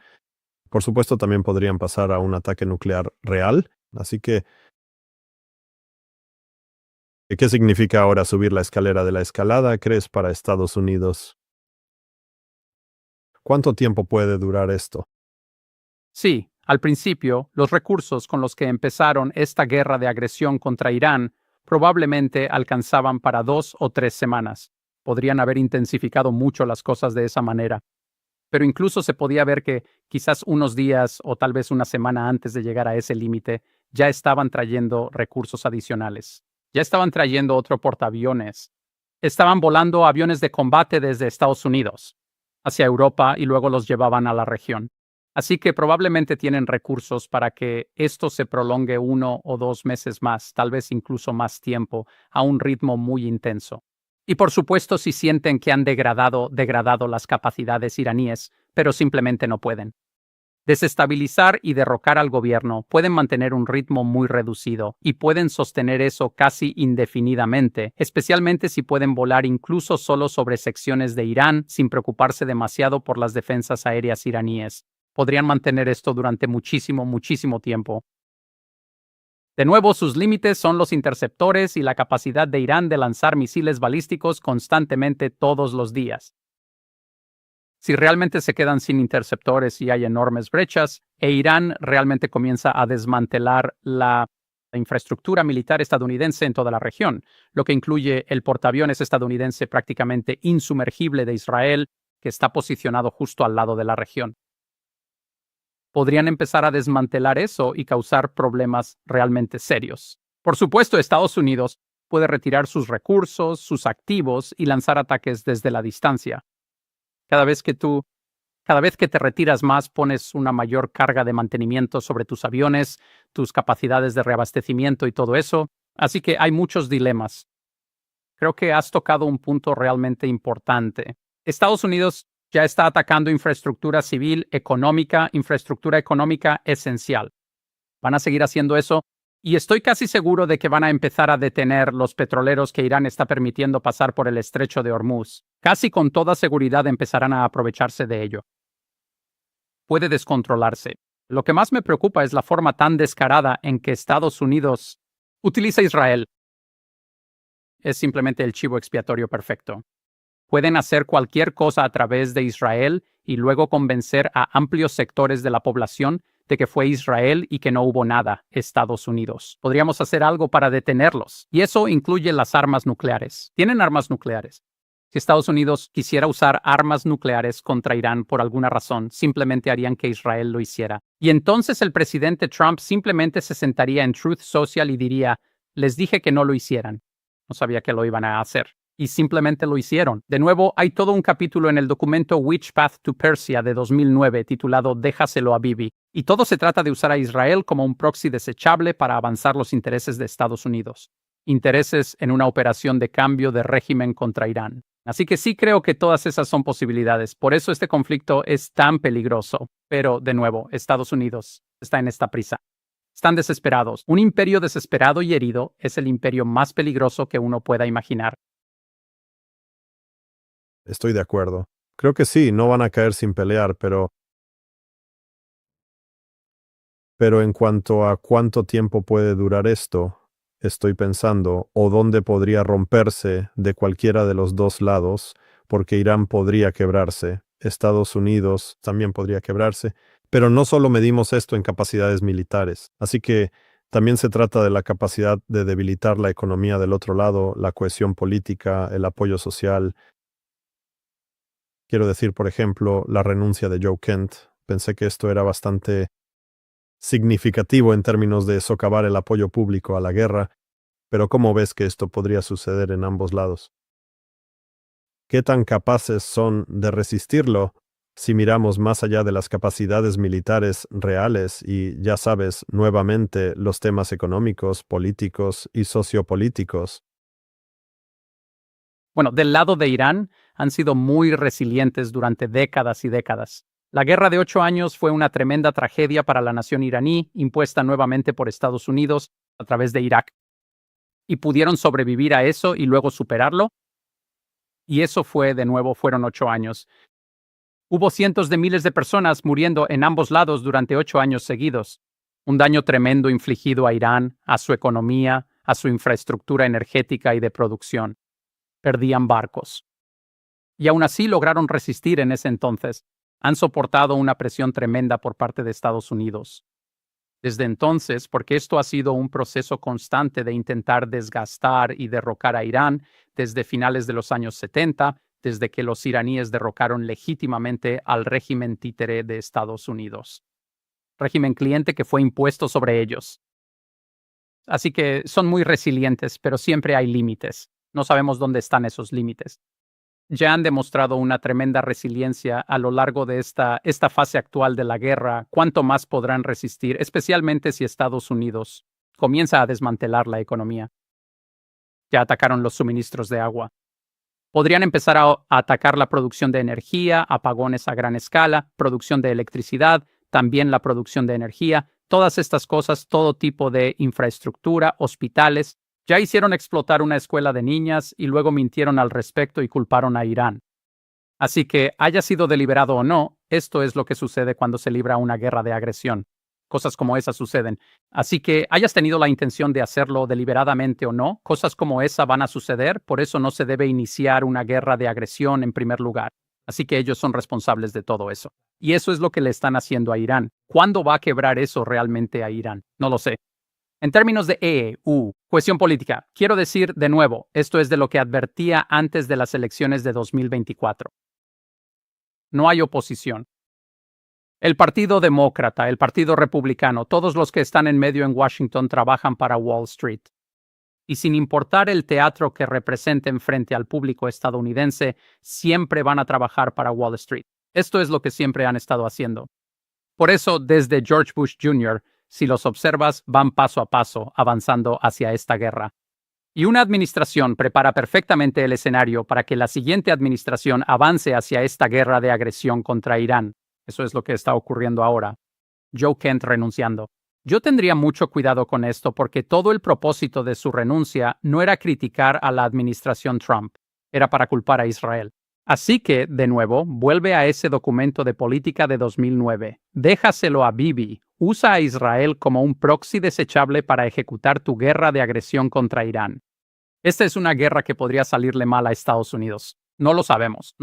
por supuesto, también podrían pasar a un ataque nuclear real. Así que, ¿qué significa ahora subir la escalera de la escalada, crees, para Estados Unidos? ¿Cuánto tiempo puede durar esto? Sí, al principio, los recursos con los que empezaron esta guerra de agresión contra Irán probablemente alcanzaban para 2 o 3 semanas. Podrían haber intensificado mucho las cosas de esa manera. Pero incluso se podía ver que quizás unos días o tal vez una semana antes de llegar a ese límite, ya estaban trayendo recursos adicionales. Ya estaban trayendo otro portaaviones. Estaban volando aviones de combate desde Estados Unidos hacia Europa y luego los llevaban a la región. Así que probablemente tienen recursos para que esto se prolongue 1 o 2 meses más, tal vez incluso más tiempo, a un ritmo muy intenso. Y por supuesto si sienten que han degradado las capacidades iraníes, pero simplemente no pueden. Desestabilizar y derrocar al gobierno pueden mantener un ritmo muy reducido y pueden sostener eso casi indefinidamente, especialmente si pueden volar incluso solo sobre secciones de Irán sin preocuparse demasiado por las defensas aéreas iraníes. Podrían mantener esto durante muchísimo tiempo. De nuevo, sus límites son los interceptores y la capacidad de Irán de lanzar misiles balísticos constantemente todos los días. Si realmente se quedan sin interceptores y hay enormes brechas, e Irán realmente comienza a desmantelar la infraestructura militar estadounidense en toda la región, lo que incluye el portaaviones estadounidense prácticamente insumergible de Israel, que está posicionado justo al lado de la región. Podrían empezar a desmantelar eso y causar problemas realmente serios. Por supuesto, Estados Unidos puede retirar sus recursos, sus activos y lanzar ataques desde la distancia. Cada vez que te retiras más, pones una mayor carga de mantenimiento sobre tus aviones, tus capacidades de reabastecimiento y todo eso. Así que hay muchos dilemas. Creo que has tocado un punto realmente importante. Estados Unidos ya está atacando infraestructura civil, infraestructura económica esencial. Van a seguir haciendo eso y estoy casi seguro de que van a empezar a detener los petroleros que Irán está permitiendo pasar por el estrecho de Hormuz. Casi con toda seguridad empezarán a aprovecharse de ello. Puede descontrolarse. Lo que más me preocupa es la forma tan descarada en que Estados Unidos utiliza a Israel. Es simplemente el chivo expiatorio perfecto. Pueden hacer cualquier cosa a través de Israel y luego convencer a amplios sectores de la población de que fue Israel y que no hubo nada, Estados Unidos. Podríamos hacer algo para detenerlos, y eso incluye las armas nucleares. Tienen armas nucleares. Si Estados Unidos quisiera usar armas nucleares contra Irán por alguna razón, simplemente harían que Israel lo hiciera. Y entonces el presidente Trump simplemente se sentaría en Truth Social y diría, les dije que no lo hicieran. No sabía que lo iban a hacer. Y simplemente lo hicieron. De nuevo, hay todo un capítulo en el documento Which Path to Persia de 2009 titulado Déjaselo a Bibi. Y todo se trata de usar a Israel como un proxy desechable para avanzar los intereses de Estados Unidos. Intereses en una operación de cambio de régimen contra Irán. Así que sí creo que todas esas son posibilidades. Por eso este conflicto es tan peligroso. Pero, de nuevo, Estados Unidos está en esta prisa. Están desesperados. Un imperio desesperado y herido es el imperio más peligroso que uno pueda imaginar. Estoy de acuerdo. Creo que sí, no van a caer sin pelear, pero en cuanto a cuánto tiempo puede durar esto, estoy pensando, o dónde podría romperse de cualquiera de los dos lados, porque Irán podría quebrarse, Estados Unidos también podría quebrarse, pero no solo medimos esto en capacidades militares, así que también se trata de la capacidad de debilitar la economía del otro lado, la cohesión política, el apoyo social. Quiero decir, por ejemplo, la renuncia de Joe Kent. Pensé que esto era bastante significativo en términos de socavar el apoyo público a la guerra, pero ¿cómo ves que esto podría suceder en ambos lados? ¿Qué tan capaces son de resistirlo si miramos más allá de las capacidades militares reales y, ya sabes, nuevamente los temas económicos, políticos y sociopolíticos? Bueno, del lado de Irán han sido muy resilientes durante décadas y décadas. La guerra de 8 años fue una tremenda tragedia para la nación iraní, impuesta nuevamente por Estados Unidos a través de Irak. Y pudieron sobrevivir a eso y luego superarlo. Y eso fueron 8 años. Hubo cientos de miles de personas muriendo en ambos lados durante 8 años seguidos. Un daño tremendo infligido a Irán, a su economía, a su infraestructura energética y de producción. Perdían barcos. Y aún así lograron resistir en ese entonces. Han soportado una presión tremenda por parte de Estados Unidos. Desde entonces, porque esto ha sido un proceso constante de intentar desgastar y derrocar a Irán desde finales de los años 70, desde que los iraníes derrocaron legítimamente al régimen títere de Estados Unidos. Régimen cliente que fue impuesto sobre ellos. Así que son muy resilientes, pero siempre hay límites. No sabemos dónde están esos límites. Ya han demostrado una tremenda resiliencia a lo largo de esta fase actual de la guerra. ¿Cuánto más podrán resistir, especialmente si Estados Unidos comienza a desmantelar la economía? Ya atacaron los suministros de agua. Podrían empezar a atacar la producción de energía, apagones a gran escala, producción de electricidad, también la producción de energía, todas estas cosas, todo tipo de infraestructura, hospitales. Ya hicieron explotar una escuela de niñas y luego mintieron al respecto y culparon a Irán. Así que, haya sido deliberado o no, esto es lo que sucede cuando se libra una guerra de agresión. Cosas como esas suceden. Así que, hayas tenido la intención de hacerlo deliberadamente o no, cosas como esa van a suceder, por eso no se debe iniciar una guerra de agresión en primer lugar. Así que ellos son responsables de todo eso. Y eso es lo que le están haciendo a Irán. ¿Cuándo va a quebrar eso realmente a Irán? No lo sé. En términos de cuestión política, quiero decir de nuevo, esto es de lo que advertía antes de las elecciones de 2024. No hay oposición. El Partido Demócrata, el Partido Republicano, todos los que están en medio en Washington trabajan para Wall Street. Y sin importar el teatro que representen frente al público estadounidense, siempre van a trabajar para Wall Street. Esto es lo que siempre han estado haciendo. Por eso, desde George Bush Jr., si los observas, van paso a paso avanzando hacia esta guerra. Y una administración prepara perfectamente el escenario para que la siguiente administración avance hacia esta guerra de agresión contra Irán. Eso es lo que está ocurriendo ahora. Joe Kent renunciando. Yo tendría mucho cuidado con esto porque todo el propósito de su renuncia no era criticar a la administración Trump, era para culpar a Israel. Así que, de nuevo, vuelve a ese documento de política de 2009. Déjaselo a Bibi. Usa a Israel como un proxy desechable para ejecutar tu guerra de agresión contra Irán. Esta es una guerra que podría salirle mal a Estados Unidos. No lo sabemos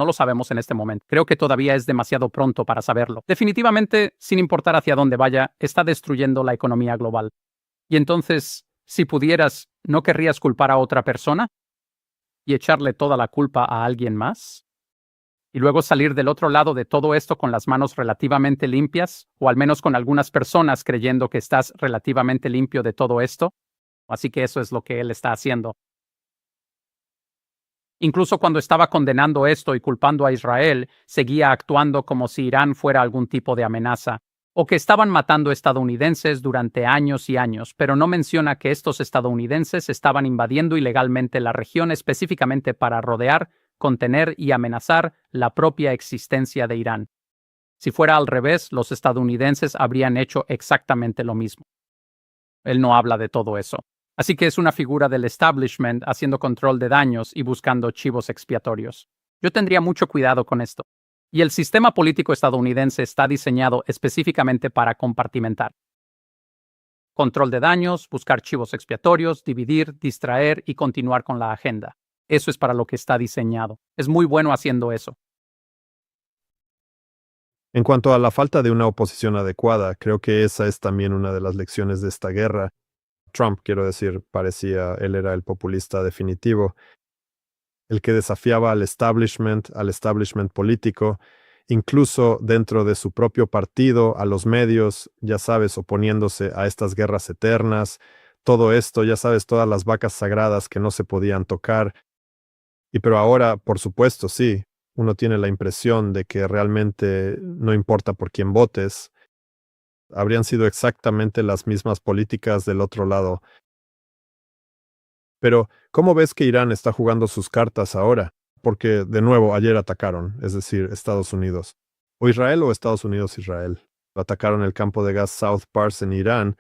en este momento. Creo que todavía es demasiado pronto para saberlo. Definitivamente, sin importar hacia dónde vaya, está destruyendo la economía global. Y entonces, si pudieras, ¿no querrías culpar a otra persona? ¿Y echarle toda la culpa a alguien más? ¿Y luego salir del otro lado de todo esto con las manos relativamente limpias? ¿O al menos con algunas personas creyendo que estás relativamente limpio de todo esto? Así que eso es lo que él está haciendo. Incluso cuando estaba condenando esto y culpando a Israel, seguía actuando como si Irán fuera algún tipo de amenaza, o que estaban matando estadounidenses durante años y años, pero no menciona que estos estadounidenses estaban invadiendo ilegalmente la región específicamente para rodear, contener y amenazar la propia existencia de Irán. Si fuera al revés, los estadounidenses habrían hecho exactamente lo mismo. Él no habla de todo eso. Así que es una figura del establishment haciendo control de daños y buscando chivos expiatorios. Yo tendría mucho cuidado con esto. Y el sistema político estadounidense está diseñado específicamente para compartimentar. Control de daños, buscar chivos expiatorios, dividir, distraer y continuar con la agenda. Eso es para lo que está diseñado. Es muy bueno haciendo eso. En cuanto a la falta de una oposición adecuada, creo que esa es también una de las lecciones de esta guerra. Trump, quiero decir, él era el populista definitivo, el que desafiaba al establishment político, incluso dentro de su propio partido, a los medios, ya sabes, oponiéndose a estas guerras eternas, todo esto, ya sabes, todas las vacas sagradas que no se podían tocar. Pero ahora, por supuesto, sí, uno tiene la impresión de que realmente no importa por quién votes, habrían sido exactamente las mismas políticas del otro lado. Pero, ¿cómo ves que Irán está jugando sus cartas ahora? Porque, de nuevo, ayer atacaron, es decir, Estados Unidos. O Israel o Estados Unidos, Israel. Atacaron el campo de gas South Pars en Irán.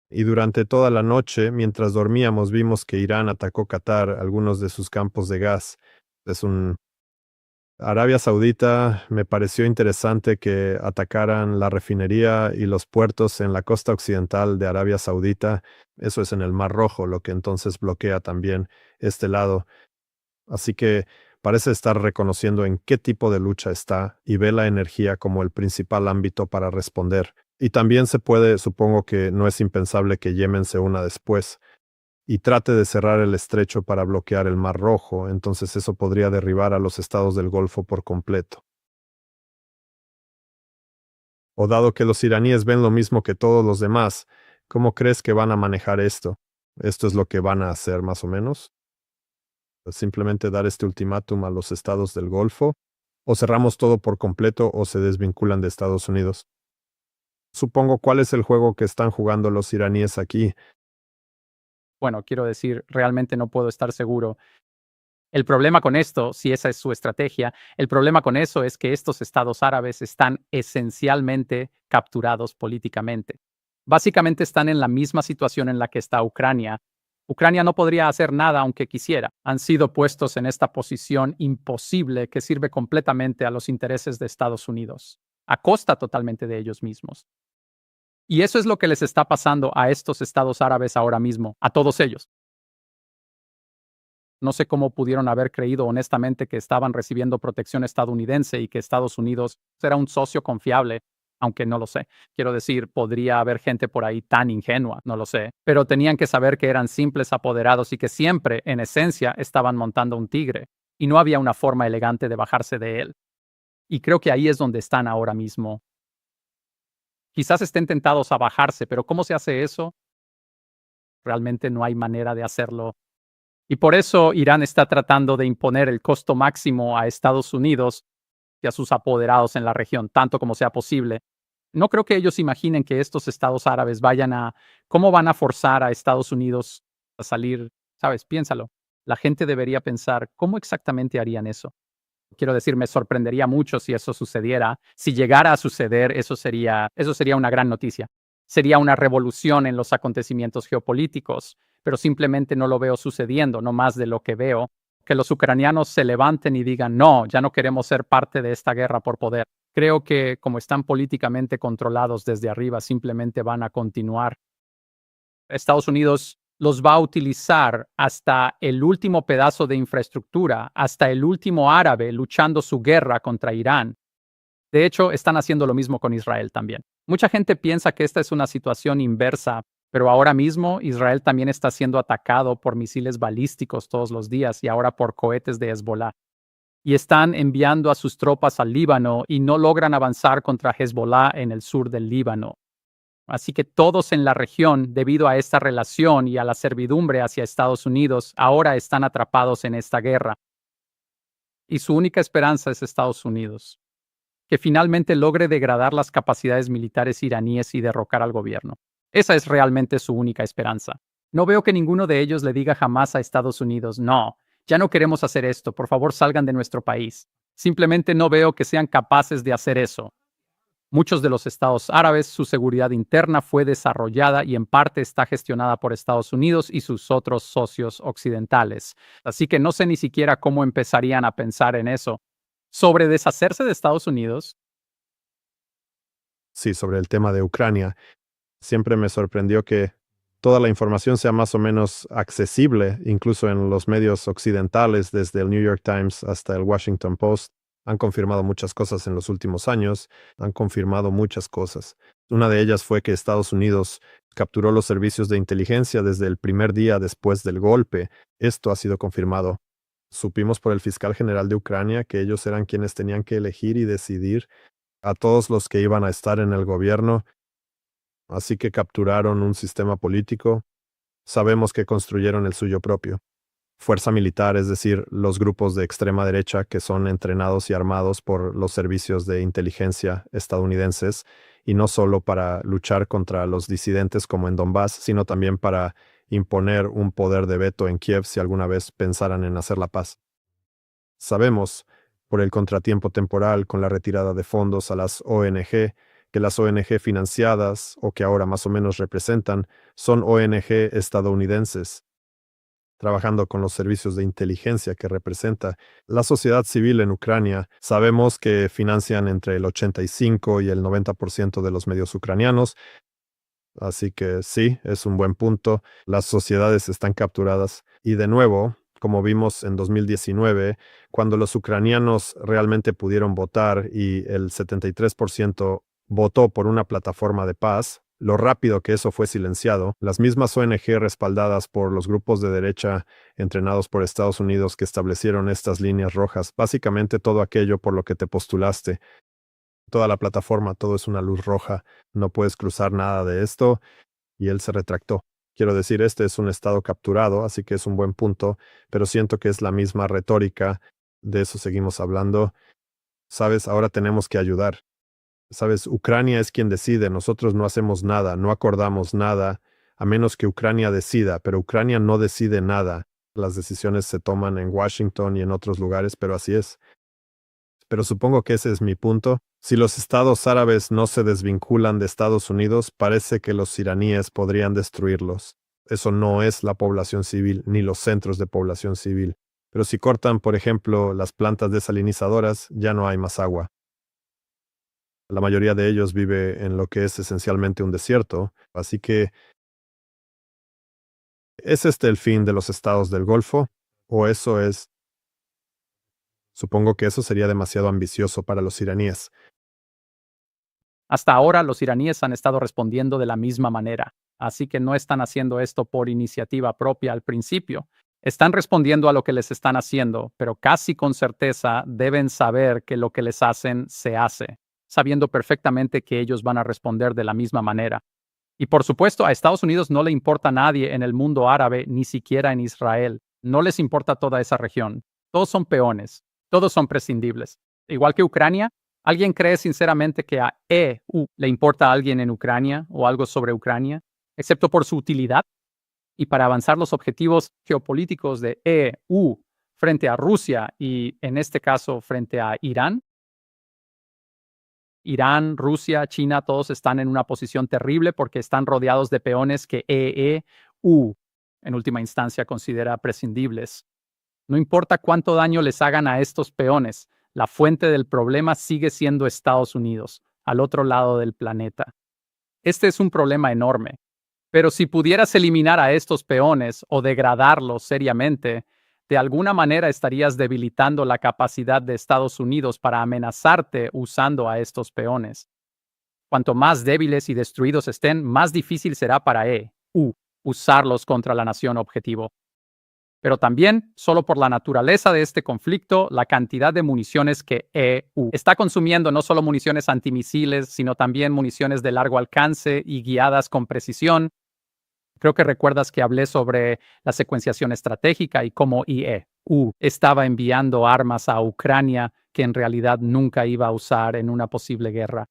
Y durante toda la noche, mientras dormíamos, vimos que Irán atacó Qatar, algunos de sus campos de gas. Arabia Saudita, me pareció interesante que atacaran la refinería y los puertos en la costa occidental de Arabia Saudita. Eso es en el Mar Rojo, lo que entonces bloquea también este lado. Así que parece estar reconociendo en qué tipo de lucha está y ve la energía como el principal ámbito para responder. Y también supongo que no es impensable que Yemen se una después y trate de cerrar el estrecho para bloquear el Mar Rojo, entonces eso podría derribar a los estados del Golfo por completo. O dado que los iraníes ven lo mismo que todos los demás, ¿cómo crees que van a manejar esto? ¿Esto es lo que van a hacer más o menos? ¿Simplemente dar este ultimátum a los estados del Golfo? ¿O cerramos todo por completo o se desvinculan de Estados Unidos? Supongo, ¿cuál es el juego que están jugando los iraníes aquí? Bueno, quiero decir, realmente no puedo estar seguro. El problema con esto, si esa es su estrategia, el problema con eso es que estos estados árabes están esencialmente capturados políticamente. Básicamente están en la misma situación en la que está Ucrania. Ucrania no podría hacer nada aunque quisiera. Han sido puestos en esta posición imposible que sirve completamente a los intereses de Estados Unidos, a costa totalmente de ellos mismos. Y eso es lo que les está pasando a estos estados árabes ahora mismo, a todos ellos. No sé cómo pudieron haber creído honestamente que estaban recibiendo protección estadounidense y que Estados Unidos era un socio confiable, aunque no lo sé. Quiero decir, podría haber gente por ahí tan ingenua, no lo sé. Pero tenían que saber que eran simples apoderados y que siempre, en esencia, estaban montando un tigre, y no había una forma elegante de bajarse de él. Y creo que ahí es donde están ahora mismo. Quizás estén tentados a bajarse, pero ¿cómo se hace eso? Realmente no hay manera de hacerlo. Y por eso Irán está tratando de imponer el costo máximo a Estados Unidos y a sus apoderados en la región, tanto como sea posible. No creo que ellos imaginen que estos estados árabes ¿cómo van a forzar a Estados Unidos a salir? ¿Sabes? Piénsalo. La gente debería pensar, ¿cómo exactamente harían eso? Quiero decir, me sorprendería mucho si eso sucediera. Si llegara a suceder, eso sería una gran noticia. Sería una revolución en los acontecimientos geopolíticos, pero simplemente no lo veo sucediendo, no más de lo que veo. Que los ucranianos se levanten y digan, no, ya no queremos ser parte de esta guerra por poder. Creo que como están políticamente controlados desde arriba, simplemente van a continuar. Estados Unidos los va a utilizar hasta el último pedazo de infraestructura, hasta el último árabe luchando su guerra contra Irán. De hecho, están haciendo lo mismo con Israel también. Mucha gente piensa que esta es una situación inversa, pero ahora mismo Israel también está siendo atacado por misiles balísticos todos los días y ahora por cohetes de Hezbollah. Y están enviando a sus tropas al Líbano y no logran avanzar contra Hezbollah en el sur del Líbano. Así que todos en la región, debido a esta relación y a la servidumbre hacia Estados Unidos, ahora están atrapados en esta guerra. Y su única esperanza es Estados Unidos, que finalmente logre degradar las capacidades militares iraníes y derrocar al gobierno. Esa es realmente su única esperanza. No veo que ninguno de ellos le diga jamás a Estados Unidos, no, ya no queremos hacer esto, por favor salgan de nuestro país. Simplemente no veo que sean capaces de hacer eso. Muchos de los estados árabes, su seguridad interna fue desarrollada y en parte está gestionada por Estados Unidos y sus otros socios occidentales. Así que no sé ni siquiera cómo empezarían a pensar en eso. Sobre deshacerse de Estados Unidos, Sí, sobre el tema de Ucrania, siempre me sorprendió que toda la información sea más o menos accesible, incluso en los medios occidentales, desde el New York Times hasta el Washington Post. Han confirmado muchas cosas en los últimos años, han confirmado muchas cosas. Una de ellas fue que Estados Unidos capturó los servicios de inteligencia desde el primer día después del golpe. Esto ha sido confirmado. Supimos por el fiscal general de Ucrania que ellos eran quienes tenían que elegir y decidir a todos los que iban a estar en el gobierno, así que capturaron un sistema político. Sabemos que construyeron el suyo propio. Fuerza militar, es decir, los grupos de extrema derecha que son entrenados y armados por los servicios de inteligencia estadounidenses, y no solo para luchar contra los disidentes como en Donbass, sino también para imponer un poder de veto en Kiev si alguna vez pensaran en hacer la paz. Sabemos, por el contratiempo temporal con la retirada de fondos a las ONG, que las ONG financiadas, o que ahora más o menos representan, son ONG estadounidenses, trabajando con los servicios de inteligencia que representa la sociedad civil en Ucrania. Sabemos que financian entre el 85 y el 90% de los medios ucranianos, así que sí, es un buen punto. Las sociedades están capturadas y de nuevo, como vimos en 2019, cuando los ucranianos realmente pudieron votar y el 73% votó por una plataforma de paz, lo rápido que eso fue silenciado, las mismas ONG respaldadas por los grupos de derecha entrenados por Estados Unidos que establecieron estas líneas rojas, básicamente todo aquello por lo que te postulaste, toda la plataforma, todo es una luz roja, no puedes cruzar nada de esto, y él se retractó. Quiero decir, este es un estado capturado, así que es un buen punto, pero siento que es la misma retórica, de eso seguimos hablando. Sabes, ahora tenemos que ayudar. Sabes, Ucrania es quien decide, nosotros no hacemos nada, no acordamos nada, a menos que Ucrania decida, pero Ucrania no decide nada. Las decisiones se toman en Washington y en otros lugares, pero así es. Pero supongo que ese es mi punto. Si los estados árabes no se desvinculan de Estados Unidos, parece que los iraníes podrían destruirlos. Eso no es la población civil ni los centros de población civil. Pero si cortan, por ejemplo, las plantas desalinizadoras, ya no hay más agua. La mayoría de ellos vive en lo que es esencialmente un desierto, así que ¿es este el fin de los estados del Golfo? ¿O eso es? Supongo que eso sería demasiado ambicioso para los iraníes. Hasta ahora los iraníes han estado respondiendo de la misma manera, así que no están haciendo esto por iniciativa propia al principio. Están respondiendo a lo que les están haciendo, pero casi con certeza deben saber que lo que les hacen se hace, sabiendo perfectamente que ellos van a responder de la misma manera. Y por supuesto, a Estados Unidos no le importa a nadie en el mundo árabe, ni siquiera en Israel. No les importa toda esa región. Todos son peones, todos son prescindibles. Igual que Ucrania, ¿alguien cree sinceramente que a EU le importa a alguien en Ucrania o algo sobre Ucrania, excepto por su utilidad? Y para avanzar los objetivos geopolíticos de EU frente a Rusia y, en este caso, frente a Irán, Rusia, China, todos están en una posición terrible porque están rodeados de peones que EU, en última instancia, considera prescindibles. No importa cuánto daño les hagan a estos peones, la fuente del problema sigue siendo Estados Unidos, al otro lado del planeta. Este es un problema enorme. Pero si pudieras eliminar a estos peones o degradarlos seriamente, de alguna manera estarías debilitando la capacidad de Estados Unidos para amenazarte usando a estos peones. Cuanto más débiles y destruidos estén, más difícil será para EU usarlos contra la nación objetivo. Pero también, solo por la naturaleza de este conflicto, la cantidad de municiones que EU está consumiendo, no solo municiones antimisiles, sino también municiones de largo alcance y guiadas con precisión. Creo que recuerdas que hablé sobre la secuenciación estratégica y cómo EU estaba enviando armas a Ucrania que en realidad nunca iba a usar en una posible guerra.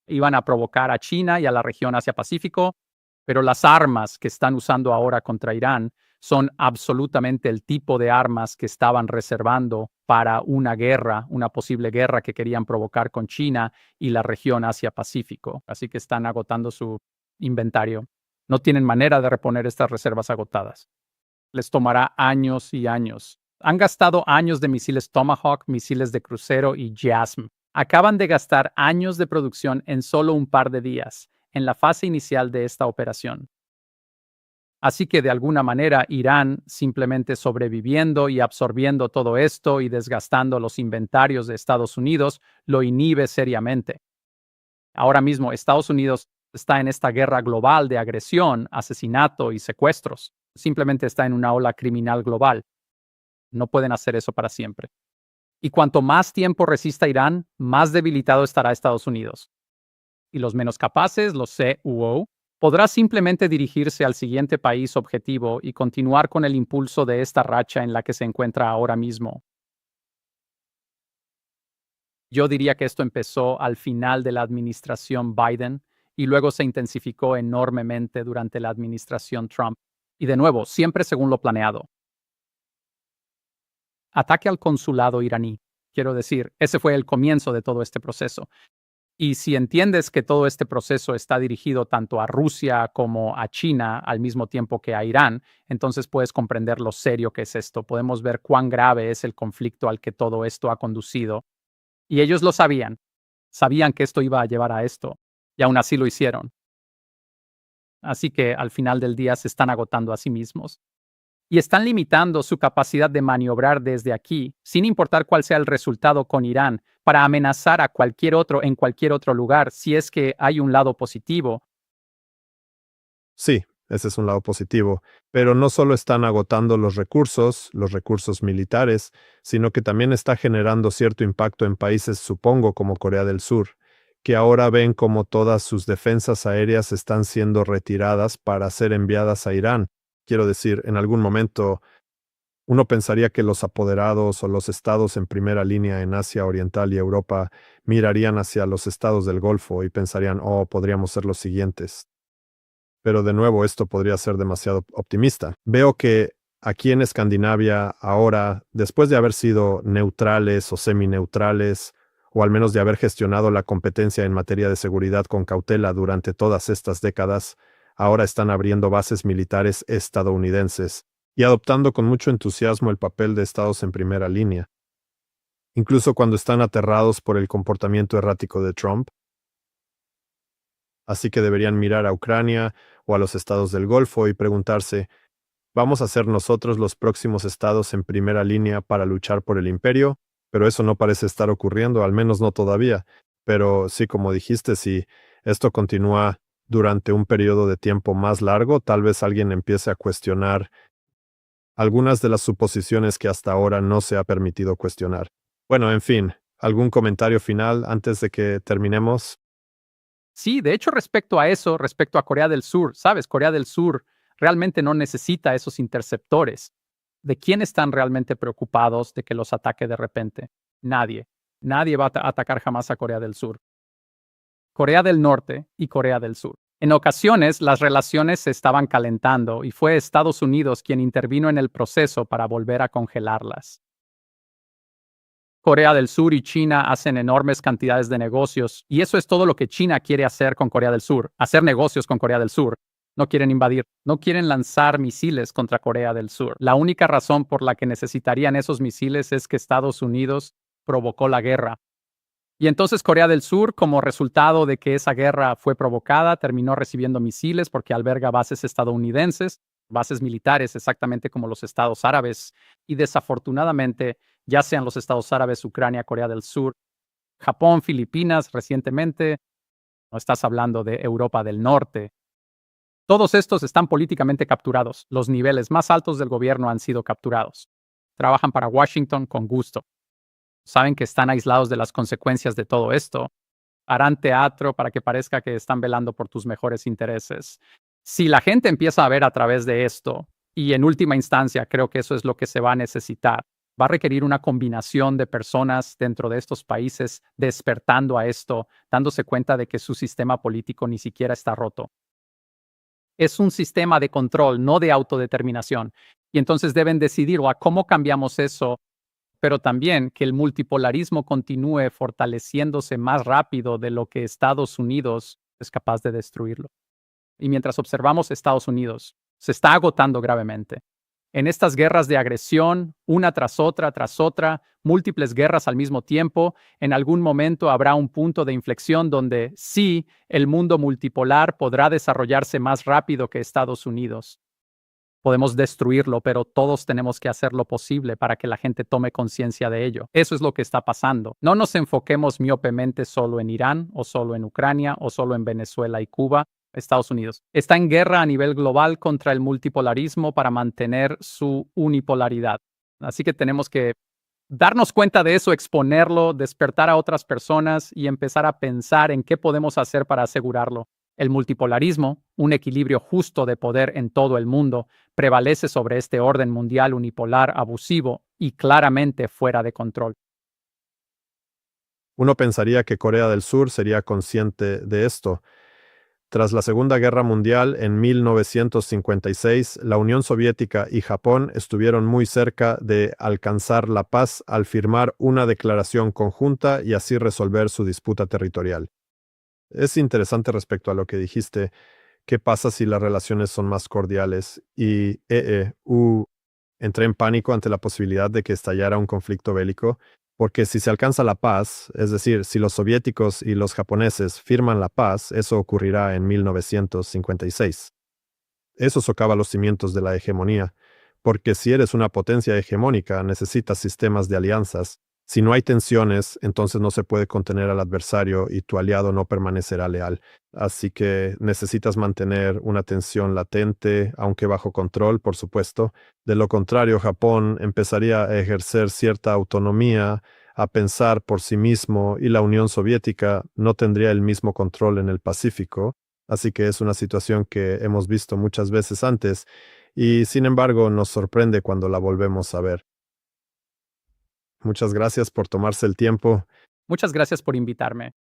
Iban a provocar a China y a la región Asia-Pacífico, pero las armas que están usando ahora contra Irán son absolutamente el tipo de armas que estaban reservando para una guerra, una posible guerra que querían provocar con China y la región Asia-Pacífico. Así que están agotando su inventario. No tienen manera de reponer estas reservas agotadas. Les tomará años y años. Han gastado años de misiles Tomahawk, misiles de crucero y JASM. Acaban de gastar años de producción en solo un par de días, en la fase inicial de esta operación. Así que de alguna manera Irán, simplemente sobreviviendo y absorbiendo todo esto y desgastando los inventarios de Estados Unidos, lo inhibe seriamente. Ahora mismo Estados Unidos está en esta guerra global de agresión, asesinato y secuestros. Simplemente está en una ola criminal global. No pueden hacer eso para siempre. Y cuanto más tiempo resista Irán, más debilitado estará Estados Unidos. Y los menos capaces, los CUO, podrá simplemente dirigirse al siguiente país objetivo y continuar con el impulso de esta racha en la que se encuentra ahora mismo. Yo diría que esto empezó al final de la administración Biden y luego se intensificó enormemente durante la administración Trump. Y de nuevo, siempre según lo planeado. Ataque al consulado iraní. Quiero decir, ese fue el comienzo de todo este proceso. Y si entiendes que todo este proceso está dirigido tanto a Rusia como a China al mismo tiempo que a Irán, entonces puedes comprender lo serio que es esto. Podemos ver cuán grave es el conflicto al que todo esto ha conducido. Y ellos lo sabían. Sabían que esto iba a llevar a esto. Y aún así lo hicieron. Así que al final del día se están agotando a sí mismos. Y están limitando su capacidad de maniobrar desde aquí, sin importar cuál sea el resultado con Irán, para amenazar a cualquier otro en cualquier otro lugar, si es que hay un lado positivo. Sí, ese es un lado positivo, pero no solo están agotando los recursos militares, sino que también está generando cierto impacto en países, supongo, como Corea del Sur, que ahora ven como todas sus defensas aéreas están siendo retiradas para ser enviadas a Irán. Quiero decir, en algún momento uno pensaría que los apoderados o los estados en primera línea en Asia Oriental y Europa mirarían hacia los estados del Golfo y pensarían, oh, podríamos ser los siguientes. Pero de nuevo, esto podría ser demasiado optimista. Veo que aquí en Escandinavia, ahora, después de haber sido neutrales o semineutrales, o al menos de haber gestionado la competencia en materia de seguridad con cautela durante todas estas décadas, ahora están abriendo bases militares estadounidenses y adoptando con mucho entusiasmo el papel de estados en primera línea, incluso cuando están aterrados por el comportamiento errático de Trump. Así que deberían mirar a Ucrania o a los estados del Golfo y preguntarse, ¿vamos a ser nosotros los próximos estados en primera línea para luchar por el imperio? Pero eso no parece estar ocurriendo, al menos no todavía. Pero sí, como dijiste, si esto continúa durante un periodo de tiempo más largo, tal vez alguien empiece a cuestionar algunas de las suposiciones que hasta ahora no se ha permitido cuestionar. Bueno, en fin, ¿algún comentario final antes de que terminemos? Sí, de hecho, respecto a eso, respecto a Corea del Sur, ¿sabes? Corea del Sur realmente no necesita esos interceptores. ¿De quién están realmente preocupados de que los ataque de repente? Nadie. Nadie va a atacar jamás a Corea del Sur. Corea del Norte y Corea del Sur. En ocasiones, las relaciones se estaban calentando y fue Estados Unidos quien intervino en el proceso para volver a congelarlas. Corea del Sur y China hacen enormes cantidades de negocios y eso es todo lo que China quiere hacer con Corea del Sur, hacer negocios con Corea del Sur. No quieren invadir, no quieren lanzar misiles contra Corea del Sur. La única razón por la que necesitarían esos misiles es que Estados Unidos provocó la guerra. Y entonces Corea del Sur, como resultado de que esa guerra fue provocada, terminó recibiendo misiles porque alberga bases estadounidenses, bases militares exactamente como los estados árabes. Y desafortunadamente, ya sean los estados árabes, Ucrania, Corea del Sur, Japón, Filipinas recientemente, no estás hablando de Europa del Norte. Todos estos están políticamente capturados. Los niveles más altos del gobierno han sido capturados. Trabajan para Washington con gusto. Saben que están aislados de las consecuencias de todo esto. Harán teatro para que parezca que están velando por tus mejores intereses. Si la gente empieza a ver a través de esto, y en última instancia creo que eso es lo que se va a necesitar, va a requerir una combinación de personas dentro de estos países despertando a esto, dándose cuenta de que su sistema político ni siquiera está roto. Es un sistema de control, no de autodeterminación. Y entonces deben decidir o a cómo cambiamos eso, pero también que el multipolarismo continúe fortaleciéndose más rápido de lo que Estados Unidos es capaz de destruirlo. Y mientras observamos Estados Unidos, se está agotando gravemente. En estas guerras de agresión, una tras otra, múltiples guerras al mismo tiempo, en algún momento habrá un punto de inflexión donde sí, el mundo multipolar podrá desarrollarse más rápido que Estados Unidos. Podemos destruirlo, pero todos tenemos que hacer lo posible para que la gente tome conciencia de ello. Eso es lo que está pasando. No nos enfoquemos miopemente solo en Irán, o solo en Ucrania, o solo en Venezuela y Cuba. Estados Unidos está en guerra a nivel global contra el multipolarismo para mantener su unipolaridad. Así que tenemos que darnos cuenta de eso, exponerlo, despertar a otras personas y empezar a pensar en qué podemos hacer para asegurarlo. El multipolarismo, un equilibrio justo de poder en todo el mundo, prevalece sobre este orden mundial unipolar abusivo y claramente fuera de control. Uno pensaría que Corea del Sur sería consciente de esto. Tras la Segunda Guerra Mundial, en 1956, la Unión Soviética y Japón estuvieron muy cerca de alcanzar la paz al firmar una declaración conjunta y así resolver su disputa territorial. Es interesante respecto a lo que dijiste. ¿Qué pasa si las relaciones son más cordiales? Y entré en pánico ante la posibilidad de que estallara un conflicto bélico, porque si se alcanza la paz, es decir, si los soviéticos y los japoneses firman la paz, eso ocurrirá en 1956. Eso socava los cimientos de la hegemonía, porque si eres una potencia hegemónica, necesitas sistemas de alianzas. Si no hay tensiones, entonces no se puede contener al adversario y tu aliado no permanecerá leal. Así que necesitas mantener una tensión latente, aunque bajo control, por supuesto. De lo contrario, Japón empezaría a ejercer cierta autonomía, a pensar por sí mismo, y la Unión Soviética no tendría el mismo control en el Pacífico. Así que es una situación que hemos visto muchas veces antes, y sin embargo nos sorprende cuando la volvemos a ver. Muchas gracias por tomarse el tiempo. Muchas gracias por invitarme.